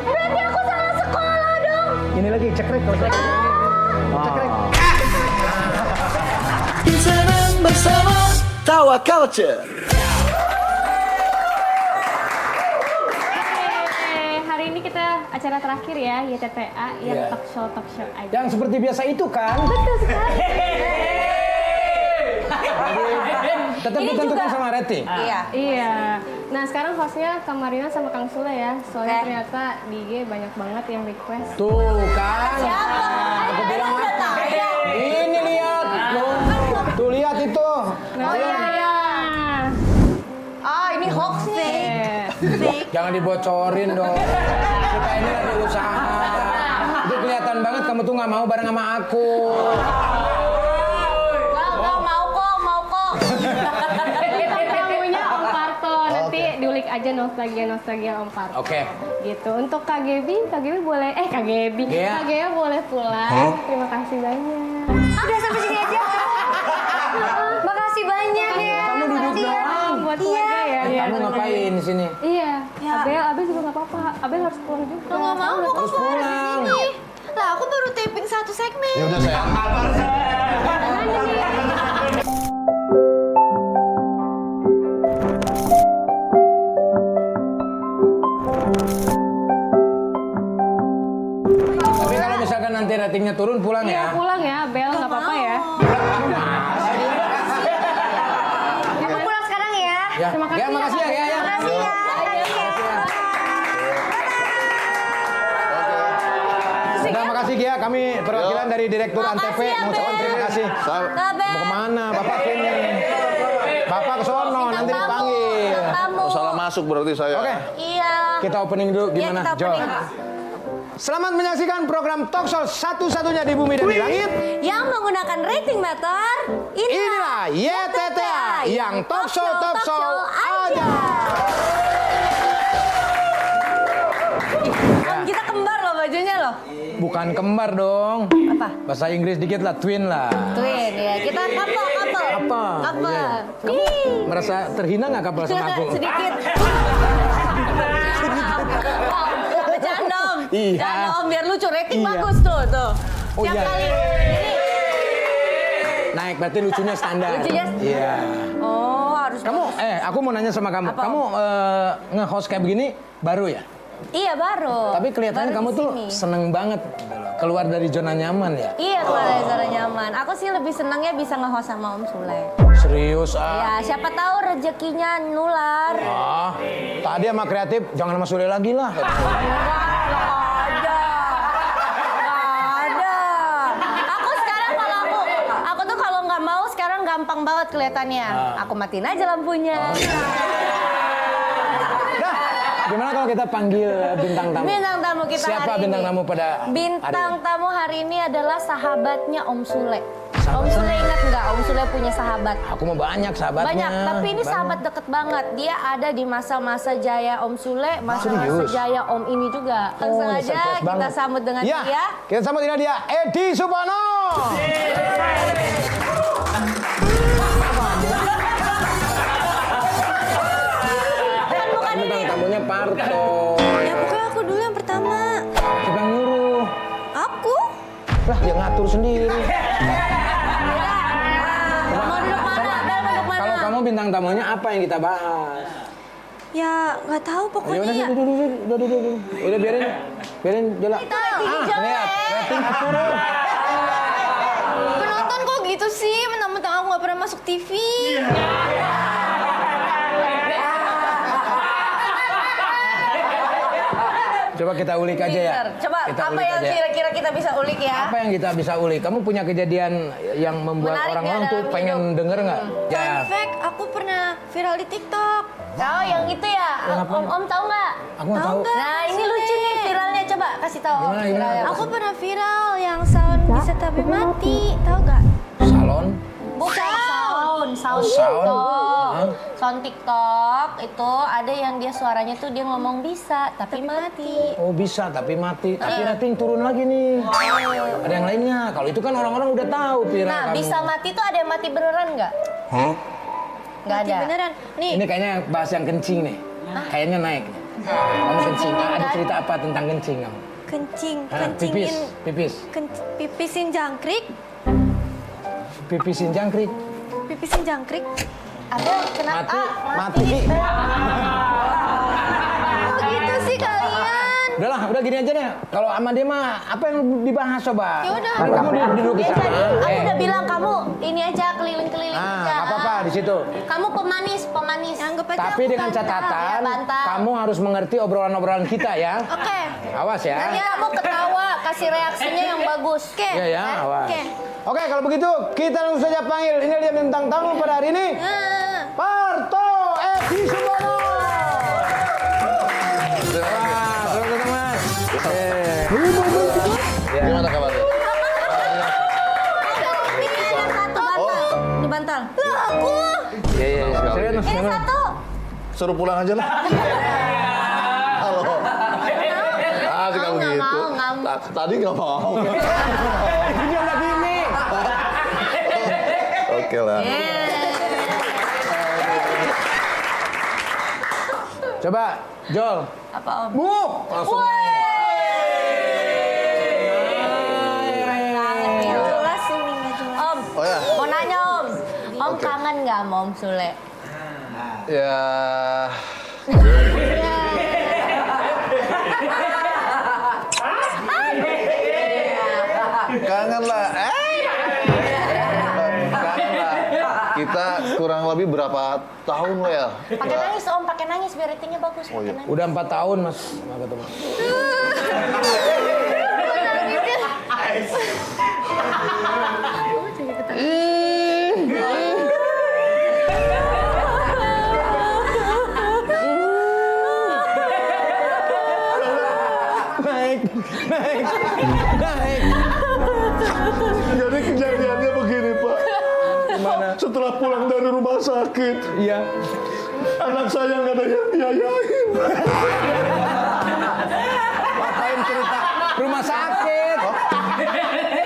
Berarti aku salah sekolah dong. Ini lagi cekrek kalau saya. Cekrek. Senang bersama Tawa Culture. Hari ini kita acara terakhir ya, YTTA, yang talk show aja. Yang seperti biasa itu kan? Betul sekali. Tetap Ini ditentukan juga. sama rating. Iya. Nah sekarang hostnya Kak Marina sama Kang Sule ya. Soalnya Oke. ternyata di IG banyak banget yang request. Tuh kan. Siapa? Aku bilang Udah tahu ya. ini lihat. Tuh lihat itu. Nah, iya. Oh, ini hoax nih. Fake. Jangan dibocorin dong. Kita ini lagi usaha. Itu kelihatan banget kamu tuh nggak mau bareng sama aku. Enggak mau kok. Tamunya Om Parto. Nanti diulik aja nostalgia Om Parto. Oke. Gitu. Untuk Kak Gebi boleh. Kak Gebi. Gea. Kak Gea boleh pulang. Terima kasih banyak. Udah sampai sini aja. Makasih banyak ya. Kamu duduk doang. Buat keluarga ya. Kamu ngapain di sini? Iya. Abel juga nggak apa-apa. Abel harus pulang juga. Lo nggak mau kok Harus pulang. Lah, aku baru taping 1 segmen. Ya udah sayang. Tapi kalau misalkan nanti ratingnya turun pulang Iya ya. pulang ya, Abel nggak apa-apa ya. Aku pulang sekarang ya. Ya, Terima kasih ya, makasih ya, ya. Makasih ya. Udah, makasih Gia. Kami perwakilan dari Direktur Antv mengucapkan terima kasih. Mau kemana? Bapak sini. Bapak ke sono, nanti dipanggil. Tamu. Salah masuk berarti saya. Oke, Iya. kita opening dulu. Gimana, Iya, kita Jo? opening. Selamat menyaksikan program talk show satu-satunya di bumi dan di langit. Yang menggunakan rating meter, Inilah YTTA yang talk show aja. Kita kembar loh bajunya loh. Bukan kembar dong. Apa? Bahasa Inggris dikit lah, twin lah. Twin ya. Kita couple. Apa? Apa? Iya. Ih. Merasa terhina nggak kapal sama aku? Sedikit. Bercanda Om. Iya. Bercanda Om biar lucu. Rating Iya. bagus tuh. Oh, Tiap iya. kali. Naik, berarti lucunya standar. Lucunya- Iya. Oh harus. Kamu, aku mau nanya sama kamu. Apa, Kamu nge-host kayak begini baru ya? Iya baru. Tapi kelihatannya Baru kamu di tuh sini. seneng banget gitu loh. Keluar dari zona nyaman ya? Iya keluar dari zona nyaman. Aku sih lebih senangnya bisa nge-host sama Om Sule. Serius Ya siapa tahu rezekinya nular. Tadi sama kreatif, jangan sama Sule lagi lah. Nggak ada. Aku tuh kalau nggak mau sekarang gampang banget kelihatannya. Aku matiin aja lampunya. Dah, gimana kalau kita panggil bintang tamu? Bintang tamu kita Siapa hari bintang ini? tamu pada Bintang hari ini? tamu hari ini adalah sahabatnya Om Sule. Sahabat Om Sule ingat nggak? Om Sule punya sahabat. Aku mau banyak sahabatnya. Banyak, tapi ini Banyak. sahabat deket banget. Dia ada di masa-masa jaya Om Sule, masa-masa serius? jaya Om ini juga. Langsung Oh, aja surprise kita banget. sambut dengan Ya, dia. kita sambut dengan dia, Edi Supono. Kan bukan ini. Bintang tamunya Parto. Ya pokoknya aku dulu yang pertama. Siapa yang nyuruh? Aku? Lah, dia ngatur sendiri. Mau duduk mana? Bel mau duduk mana? Kalau kamu bintang tamunya apa yang kita bahas? Ya nggak tahu Ya pokoknya udah, ya. udah biarin Jola. Kita rating Lihat, rating turun. Penonton kok gitu sih? Mentang-mentang aku nggak pernah masuk TV. Coba kita ulik aja ya. Pinter. Coba Kita apa ulik yang aja. kira-kira kita bisa ulik ya? Apa yang kita bisa ulik? Kamu punya kejadian yang membuat Menarik orang-orang nggak tuh dalam pengen hidup? denger nggak? Ya. Fact, aku pernah viral di TikTok. Oh yang itu ya? Om tahu nggak? Aku nggak tahu. Nah ini lucu nih viralnya, coba kasih tahu Om Gimana? viralnya. Aku pernah viral yang sound bisa tapi mati, tahu gak? Salon. Bukan sound. Sound. Tuh. sound TikTok itu ada yang dia suaranya tuh dia ngomong bisa tapi mati. Oh bisa tapi mati. Tapi rating turun lagi nih. Ada yang lainnya. Kalau itu kan orang-orang udah tahu Pira. Nah, kamu. bisa mati tuh ada yang mati beneran nggak? Nggak ada. Beneran. Nih. Ini kayaknya bahas yang kencing nih. Kayaknya naik. Kamu kencing. Ada cerita apa tentang kencing kamu? Kencing, Pipis, pipis. pipisin jangkrik, Pipisin jangkrik. pipisin jangkrik. Ada kenapa? Mati. Kok gitu sih kalian? Udahlah, udah gini aja deh. Kalau sama dia mah apa yang dibahas coba? Yaudah. Kamu duduk di Ya, sana. jadi aku udah bilang kamu ini aja keliling-keliling aja. nggak apa-apa di situ. Kamu pemanis. Anggap aja Tapi aku dengan bantal. catatan, Ya, bantal. kamu harus mengerti obrolan-obrolan kita ya. Oke. Awas ya. Nanti kamu ketawa, kasih reaksinya yang bagus. Oke. Iya ya, awas. Oke. Oke, kalau begitu kita langsung saja panggil. Ini dia bintang tamu pada hari ini. Parto Edi Subono. Wah, selamat datang Mas. Gimana kabarnya? Ini satu bantal. Ini bantal. Aku. Iya. Sekali. Ini satu. Suruh pulang aja lah. Halo. Ah, kamu nggak gitu. mau, nggak mau. Tadi nggak mau. Dia udah gini. Oke lah. Coba, Jol. Apa Om? Bu, langsung. Jelas ini nggak jelas. Om, Oh ya. mau nanya Om. Om Oke. kangen nggak sama Om Sule? Ya. Kangen lah. Kangen lah. Kita kurang lebih berapa tahun lo ya? Pakai nangis Om, pakai nangis biar ratingnya bagus. Oh, iya. Pakai nangis. Udah 4 tahun Mas nggak ketemu. Naik. Jadi kejadiannya begini Pak. Gimana? Setelah pulang dari rumah sakit, Iya. anak saya nggak ada yang biayain. Ngapain cerita rumah sakit?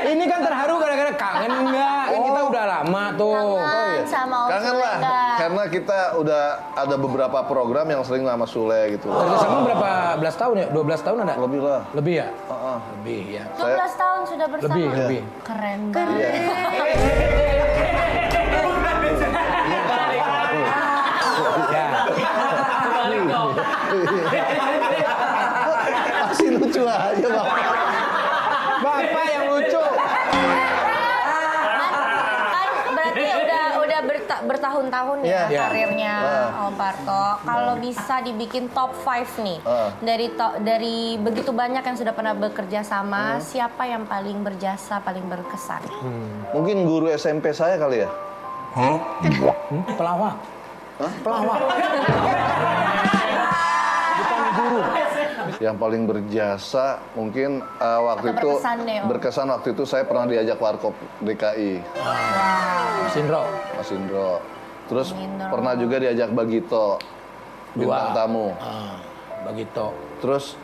Ini kan terharu gara-gara kangen enggak? Kan kita udah lama tuh. Kangen sama Om Kangen Sule lah, nggak? karena kita udah ada beberapa program yang sering sama Sule gitu. Kerjasama berapa belas tahun ya? 12 tahun ada? Lebih lah. Lebih ya? Heeh. Lebih ya. 12 tahun sudah bersama. Lebih. Keren banget. Ya. Masih lucu aja Bang. Bapak yang lucu. Kan berarti udah bertahun-tahun ya Iya. karirnya Om Parto. Kalau bisa dibikin top 5 nih dari begitu banyak yang sudah pernah bekerja sama, siapa yang paling berjasa, paling berkesan? Mungkin guru SMP saya kali ya? Pelawak. Pelawak. Bukan guru. Yang paling berjasa mungkin waktu Atau itu berkesan deh, Om. berkesan waktu itu saya pernah diajak warkop DKI Mas Indro. Mas Indro. Terus Indro. pernah juga diajak Bagito bintang tamu. Begitu. Terus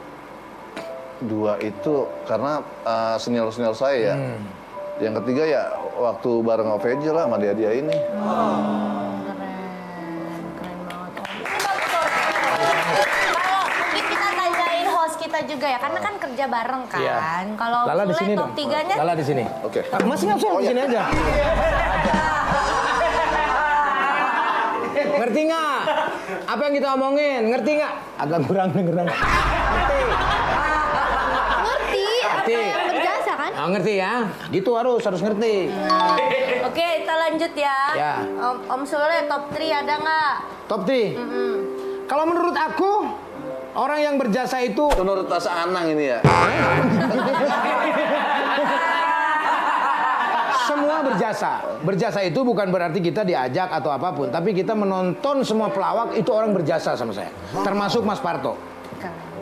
dua itu karena senior-senior saya ya. Yang ketiga ya waktu bareng OVJ lah sama dia ini. Keren banget Om. Ini bagus Om. Kalau mungkin kita tanyain host kita juga ya, karena kan kerja bareng kan. Iya. Kalau Lala di Sule sini top dong. 3-nya Lala di sini. Oke. Mas nggak usah di sini aja. Ngerti nggak? Apa yang kita omongin? Ngerti nggak? Agak kurang dengeran. Ngerti. Ngerti apa Ngerti. yang berjasa kan? Ngerti ya? Gitu harus ngerti. Oke, kita lanjut ya. Ya. Om Sule top 3 ada nggak? Top 3. Kalau menurut aku, orang yang berjasa itu Menurut Tas Anang ini ya. semua berjasa. Berjasa itu bukan berarti kita diajak atau apapun, tapi kita menonton semua pelawak itu orang berjasa sama saya. Termasuk Mas Parto.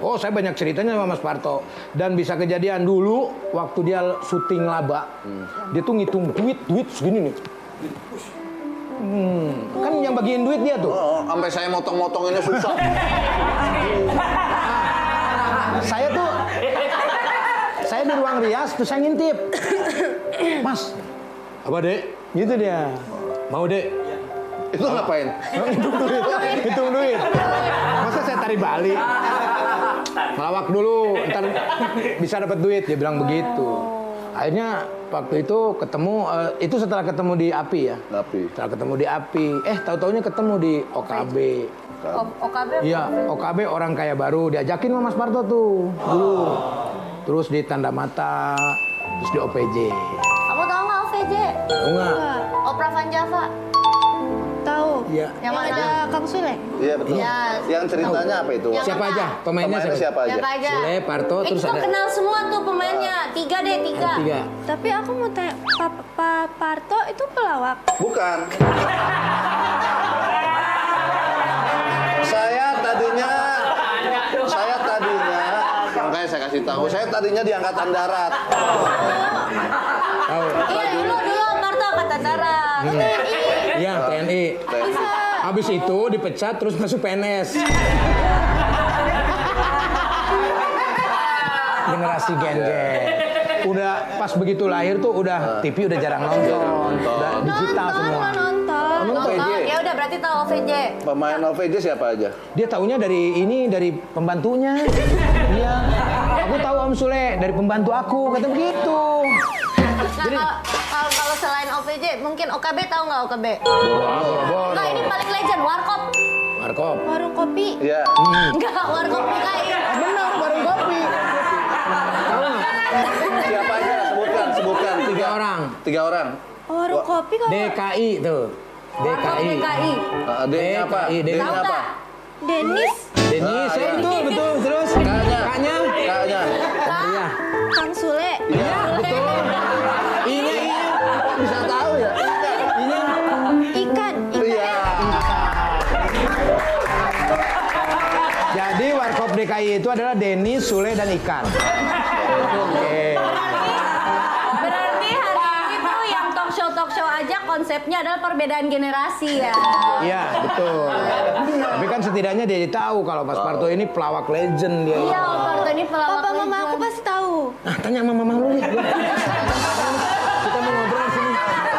Oh, saya banyak ceritanya sama Mas Parto. Dan bisa kejadian dulu waktu dia syuting laba. Dia tuh ngitung duit segini nih. Kan yang bagiin duit dia tuh. Oh, sampai saya motong-motonginnya susah. Saya di ruang rias terus saya ngintip. Mas, apa dek? Gitu dia. Mau dek? Itu ngapain? Hitung duit. Masa saya tarik balik? Ngelawak dulu, ntar bisa dapat duit. Dia bilang begitu. Akhirnya waktu itu ketemu, itu setelah ketemu di API ya. Setelah ketemu di API, tahu-taunya ketemu di OKB. OKB? Iya, OKB orang kaya baru. Diajakin sama Mas Parto tuh dulu. Terus di Tanda Mata, terus di OPJ. Kamu tahu nggak OVJ? Enggak. Opera Van Java. Tahu. Iya. Yang mana? Ada Kang Sule. Iya betul. Ya. Yang ceritanya apa itu? Yang Siapa mana? aja? Pemainnya Siapa aja? Siapa aja? Sule, Parto, terus kita ada kenal semua tuh pemainnya. 3 deh, 3. 3. Tapi aku mau tanya, Pak Parto itu pelawak. Bukan. Saya tadinya, makanya saya kasih tahu. Saya tadinya di Angkatan Darat. Tahu. Iya, dulu Parto Angkatan Darat. Iya, TNI. Habis itu dipecat terus masuk PNS. Generasi gen-gen. Udah pas begitu lahir tuh udah TV udah jarang nonton. Udah digital semua. Nonton. Nonton. Ya udah berarti tahu OVJ. Pemain OVJ siapa aja? Dia taunya dari pembantunya. Iya. Aku tahu Om Sule dari pembantu aku, kata begitu. Nah, kalau selain OVJ, mungkin OKB tahu nggak OKB? Boro-boro. Enggak, ini paling legend, Warkop. Warkop. Warung kopi. Iya. Enggak, Warkop DKI. Benar, warung kopi. Tahu nggak? Siapa aja? Sebutkan. 3 orang. 3 orang. Warung kopi kalau DKI tuh. Warkop DKI. D-nya apa? DKI. D-nya Tahu apa? nggak? Denis, Denis, iya. betul. Terus Kakaknya. kakaknya. Kakaknya. Iya. Kang Sule. Iya. Iya. Bisa tahu ya? Ikan. Iya. Jadi Warkop DKI itu adalah Denis, Sule, dan Ikan. Oke. Berarti hari ini tuh yang talk show aja konsepnya adalah perbedaan generasi ya. Iya, betul. Tapi kan setidaknya dia tahu kalau Mas Parto ini pelawak legend dia. Iya, Om Parto ini pelawak Papa mama legend. aku pasti tahu. Nah, tanya sama mama lu nih. Kita mau ngobrol di sini.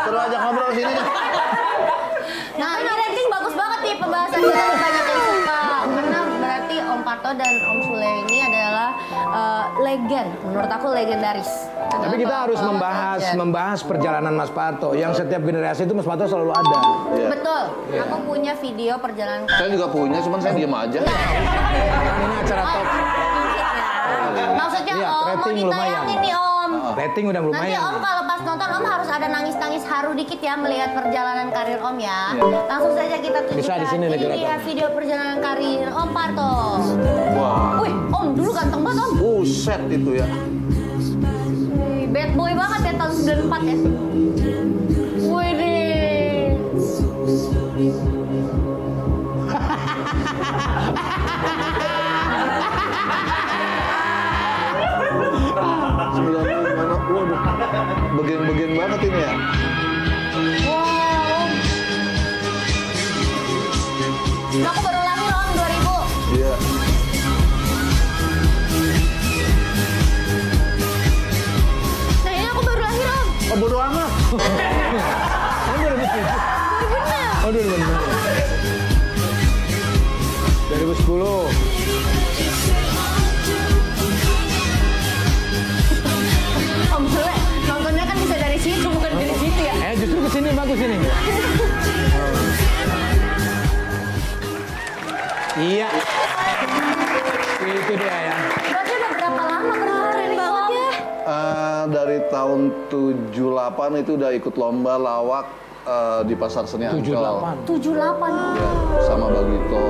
Terus aja ngobrol sini. Nah, ini rating bagus banget nih pembahasannya, banyak yang suka. Karena berarti Om Parto dan Om Sule ini adalah legend. Menurut aku legendaris. Tapi kita harus membahas perjalanan Mas Parto. Yang setiap generasi itu Mas Parto selalu ada. Betul. Aku punya video perjalanan Saya juga punya, cuman saya diem aja. Ini acara top. Maksudnya Iya, Om mau rating ditayangin nih Om. Rating udah Nanti lumayan. Om kalau pas nonton Om harus ada nangis-nangis haru dikit ya melihat perjalanan karir Om ya. Langsung saja kita tunjukkan. Bisa di sini lagi, Ini dia video perjalanan karir Om Parto. Wah. Wih, Om dulu ganteng banget Om. Buset itu ya. Wih, bad boy banget ya tahun 94 ya. Wih deh. Bagian-bagian banget ini ya. Wow Om. Aku baru lahir Om 2000. Iya. Nah ini aku baru lahir Om. Oh, bodo amat. Kamu 2007? Oh, 2006. Om Sule, nontonnya kan bisa dari situ bukan dari situ ya. Justru kesini bagus ini. Iya. Itu dia ya. Berarti udah berapa lama berkarir itu Om? Dari tahun 78 itu udah ikut lomba lawak di Pasar Seni Ancol. 78. Ya, sama Bagito.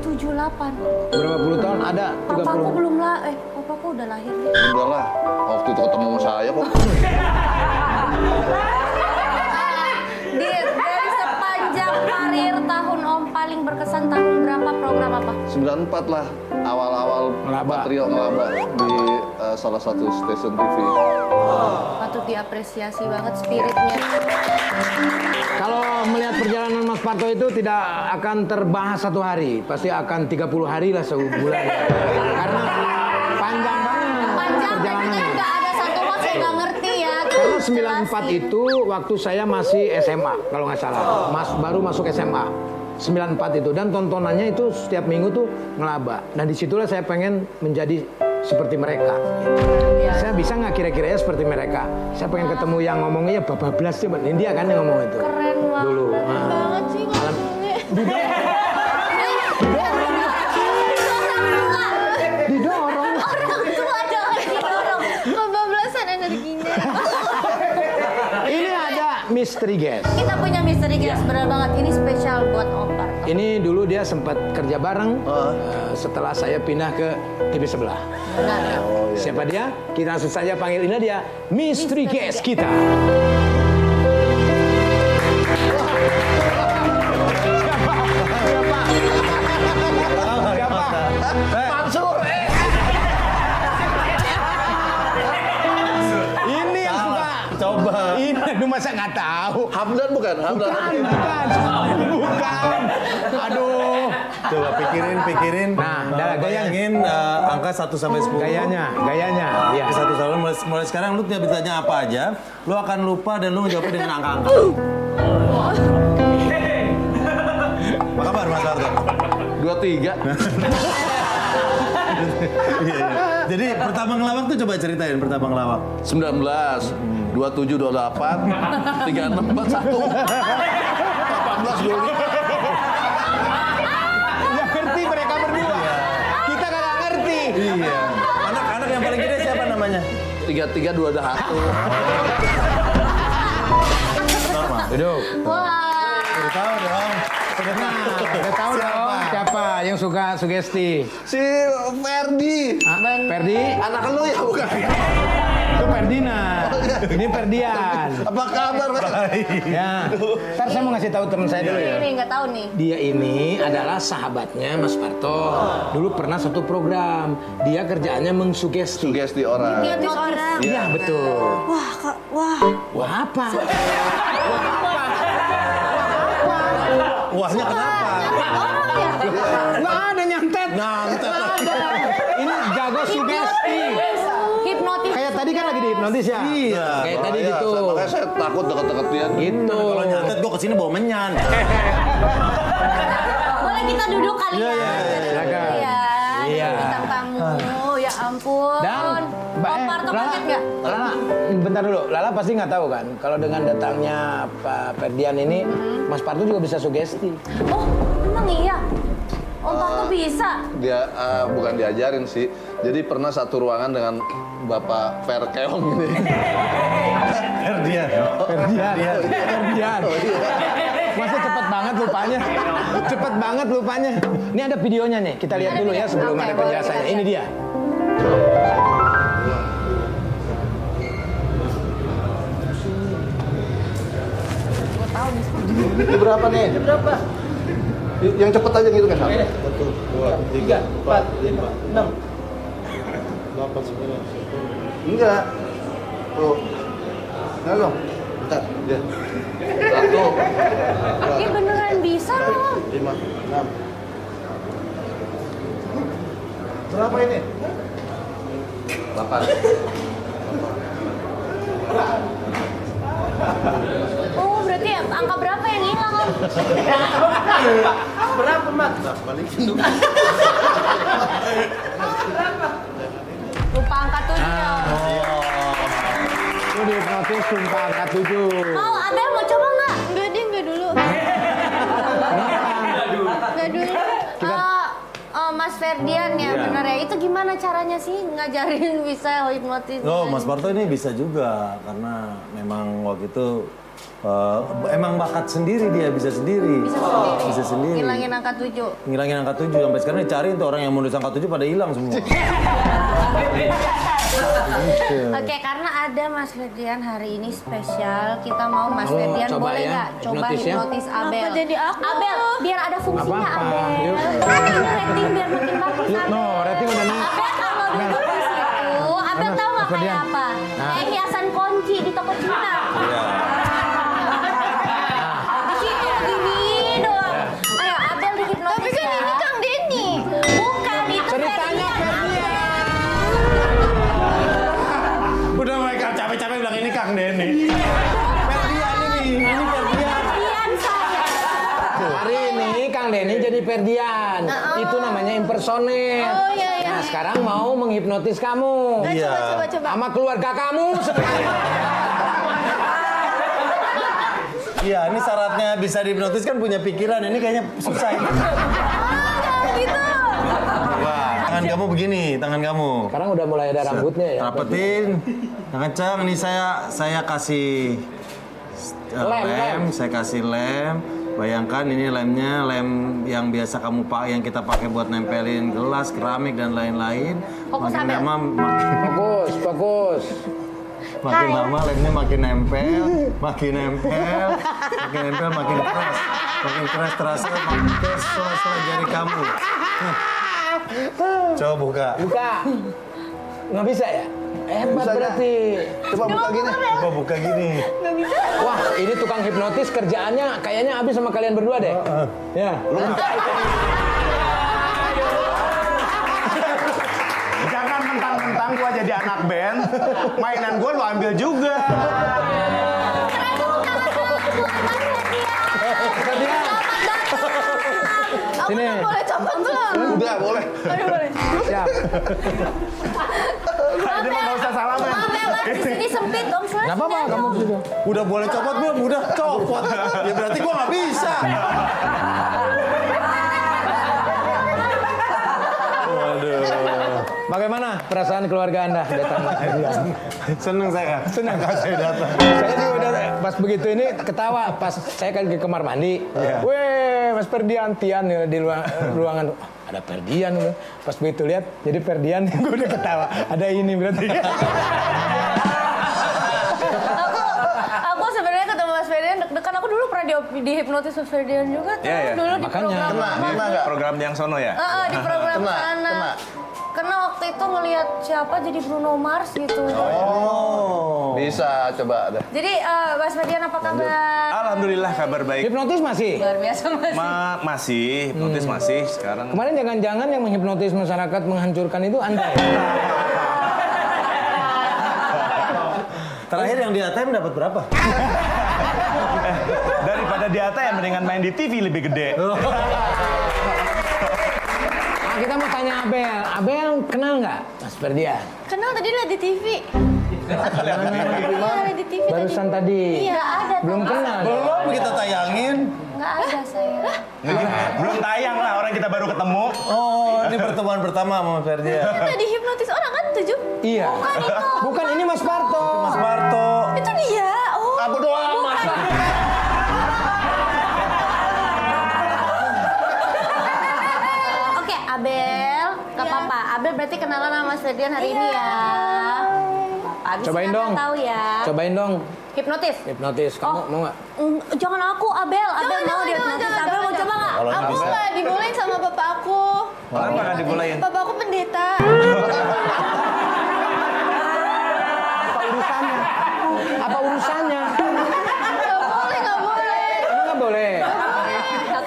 78. Berapa puluh tahun ada? Papaku 30. belum papaku udah lahir nih. Udah lah, waktu itu ketemu sama saya kok. Dari sepanjang karir tahun Om paling berkesan tahun berapa, program apa? 94 lah, awal-awal Ngelaba. material ngelaba di salah satu stasiun TV. Patut diapresiasi banget spiritnya. Kalau melihat perjalanan Mas Parto itu tidak akan terbahas 1 hari, pasti akan 30 hari lah sebulan. Karena panjang banget Panjang, perjalanannya. kan nggak ada satu mas yang nggak ngerti ya. Karena 94 itu waktu saya masih SMA kalau nggak salah, baru masuk SMA. 94 itu, dan tontonannya itu setiap minggu tuh ngelaba. Nah disitulah saya pengen menjadi seperti mereka. Saya bisa nggak kira-kira ya seperti mereka? Saya pengen ketemu yang ngomongnya bablas coba. Ini dia kan yang ngomong itu. Keren banget. Dulu. Banget sih ngomongnya. Didorong. Orang tua jangan didorong. Kebablasan energinya. Ini ada mystery guest. Kita punya misteri guys, bener banget. Ini spesial buat Om Parto. Ini dulu dia sempat kerja bareng setelah saya pindah ke TV sebelah. Benar ya? Siapa dia? Kita langsung saja panggil, ini dia mystery guest kita. Mansur. Ini yang suka. Coba. Ini, aduh masa nggak tahu. Hamdan bukan? Hamdan. Bukan. Aduh. Coba pikirin. Nah, udah bayangin angka 1 sampai 10. Gayanya. Iya. 1 sampai mulai sekarang lu tiap ditanya apa aja, lu akan lupa dan lu menjawabnya dengan angka-angka. Apa kabar Mas Parto? 23. Iya. Jadi pertama ngelawak tuh coba ceritain pertama ngelawak. 19, 27, 28, 36, 41, 18, 25. Ya ngerti mereka berdua. Kita nggak ngerti. Iya. Anak-anak yang paling gede siapa namanya? 33, 21. Normal. Duduk. Wah. Udah tahu dong. Udah tahu dong siapa yang suka sugesti? Si Ferdi. Ferdi? Anak lu ya bukan? Itu Ferdinand. Ini Ferdian. Apa kabar? Ya. Ntar saya mau ngasih tahu teman saya dulu ya. Ini nggak tahu nih. Dia ini adalah sahabatnya Mas Parto. Dulu pernah satu program. Dia kerjaannya mengsugesti. Sugesti orang. Hipnotis orang. Iya betul. Wah, Kak, wah. Wah apa? Wahnya kenapa? Nggak ada nyantet. Nyantet. Nggak ada. Ini jago sugesti. Hipnotis. Kayak tadi kan lagi dihipnotis ya? Iya. Kayak tadi gitu. Makanya saya takut deket-deket dia. Gitu. Kalau nyantet gua kesini bawa menyan. Boleh kita duduk kali ya? Silakan. Iya. Iya. Bintang tamu. Ya ampun. Dan Om Parto kaget nggak? Lala, bentar dulu. Lala pasti nggak tahu kan kalau dengan datangnya Pak Ferdian ini, Mas Parto juga bisa sugesti. Oh, emang iya? Om Parto bisa? Dia bukan diajarin sih. Jadi pernah satu ruangan dengan Bapak Verkeong ini. Ferdian. Ferdian. Masa cepet banget lupanya? Cepet banget lupanya. Ini ada videonya nih. Kita lihat dulu ya sebelum Oke, ada boleh penjelasannya. kita Ini dia. Ini berapa nih? Berapa? Yang cepet aja gitu kan? 1, 2, 3, 4, 5, 6. 8, 9, 10. Enggak. Tuh. Enggak dong. Bentar. Ya. 1, 2, Ini beneran bisa loh. 5, 6. Berapa ini? 8. Oh, berarti angka berapa yang hilang, Om? Berapa, Mat? Balikin dulu. Lupa angka 7 ya. Itu dihipnotis sumpah angka 7. Mau, Abel mau coba nggak? Enggak, dia enggak dulu. Enggak dulu. Mas Ferdian ya, benar ya. Itu gimana caranya sih ngajarin bisa hipnotis? Oh, Mas Parto ini bisa juga karena memang waktu itu emang bakat sendiri dia bisa sendiri. Bisa sendiri. Ngilangin angka 7. Ngilangin angka 7 sampai sekarang dicari tuh orang yang mau nulis angka 7 pada hilang semua. Oke, karena ada Mas Ferdian hari ini spesial, kita mau Mas Ferdian coba boleh ya, nggak coba hipnotis ya. hipnotis Abel? Kenapa jadi aku? Abel, biar ada fungsinya Apa-apa, Abel. yuk. Rating biar makin bagus Abel. No, rating udah naik. Abel kalau duduk di situ, Abel tahu nggak kayak Ferdian. apa? Nah. Kayak hiasan kunci di toko Cina. Ferdian. Itu namanya impersonate. Oh, iya, iya. Nah, sekarang mau menghipnotis kamu. Iya. Coba. Sama keluarga kamu. Iya, ini syaratnya bisa dihipnotis kan punya pikiran. Ini kayaknya susah ini. Gitu. Wah, tangan kamu begini, tangan kamu. Sekarang udah mulai ada rambutnya ya. Rapetin. Yang kencang, ini saya kasih Lem. saya kasih lem. Bayangkan ini lemnya, lem yang biasa kamu pakai, yang kita pakai buat nempelin gelas, keramik dan lain-lain. Fokus, Makin Abel. lama Fokus. makin lama lemnya makin nempel, makin keras terasa makin ke sela-sela jari kamu. Coba buka. Buka. Nggak bisa ya? Hebat Bisa, berarti. Coba buka gini. Coba buka gini. Wah, ini tukang hipnotis kerjaannya kayaknya habis sama kalian berdua deh. Ya. Jangan mentang-mentang gua jadi anak band, mainan gua lu ambil juga. Sini. Boleh copot belum? Udah, boleh. Aduh, boleh. Siap. Ini mah nggak usah salaman. Maaf ya, Mas, di sini sempit dong. Nggak apa-apa, kamu situ. Udah boleh copot belum? Udah copot. Ya berarti gua nggak bisa. Bagaimana perasaan keluarga Anda datang? Seneng saya. Seneng kalau saya datang. Saya juga udah pas begitu ini ketawa pas saya kan ke kamar mandi. Weh, Mas Ferdian Tian ya, di ruangan. Ada Ferdian. Pas begitu lihat jadi Ferdian gue udah ketawa. Ada ini berarti. Aku sebenarnya ketemu Mas Ferdian deg-degan. Aku dulu pernah dihipnotis Mas Ferdian juga tuh. Iya, iya. Dulu di Makanya. program Kena nggak? Program yang sono ya? Di program Kena, sana. kena. Karena waktu itu ngelihat siapa jadi Bruno Mars gitu. Oh. Bisa, coba ada. Jadi Mas Ferdian apa kabar? Alhamdulillah kabar baik. Hipnotis masih? Luar biasa Mas. Masih, hipnotis masih sekarang. Kemarin jangan-jangan yang menghipnotis masyarakat menghancurkan itu Anda ya? Terakhir yang di ATM dapat berapa? Daripada di ATM mendingan main di TV lebih gede. Nah, kita mau tanya Abel. Abel kenal nggak Mas Ferdian? Kenal tadi lihat di TV. Iya, lihat di TV Barusan tadi. Iya, ada. Belum kenal. Belum kita tayangin. Nggak ada saya. Belum tayang lah, orang kita baru ketemu. Oh, ini pertemuan pertama sama Ferdian. Tadi hipnotis orang kan 7? Iya. Bukan itu. Bukan, ini Mas Parto. Mas Parto. Itu dia. Oh. Apa doa amat? Oke, Abel, nggak apa-apa. Abel berarti kenalan sama Mas Ferdian hari ini ya. Abis Cobain dong. Tahu ya. Cobain dong. Hipnotis. Hipnotis. Kamu mau nggak? Jangan aku, Abel. Abel mau dihipnotis. Abel mau coba nggak? Aku nggak dibolehin sama bapak aku. Kenapa nggak dibolehin? Bapak aku pendeta. Apa urusannya? Nggak boleh. Emang nggak boleh.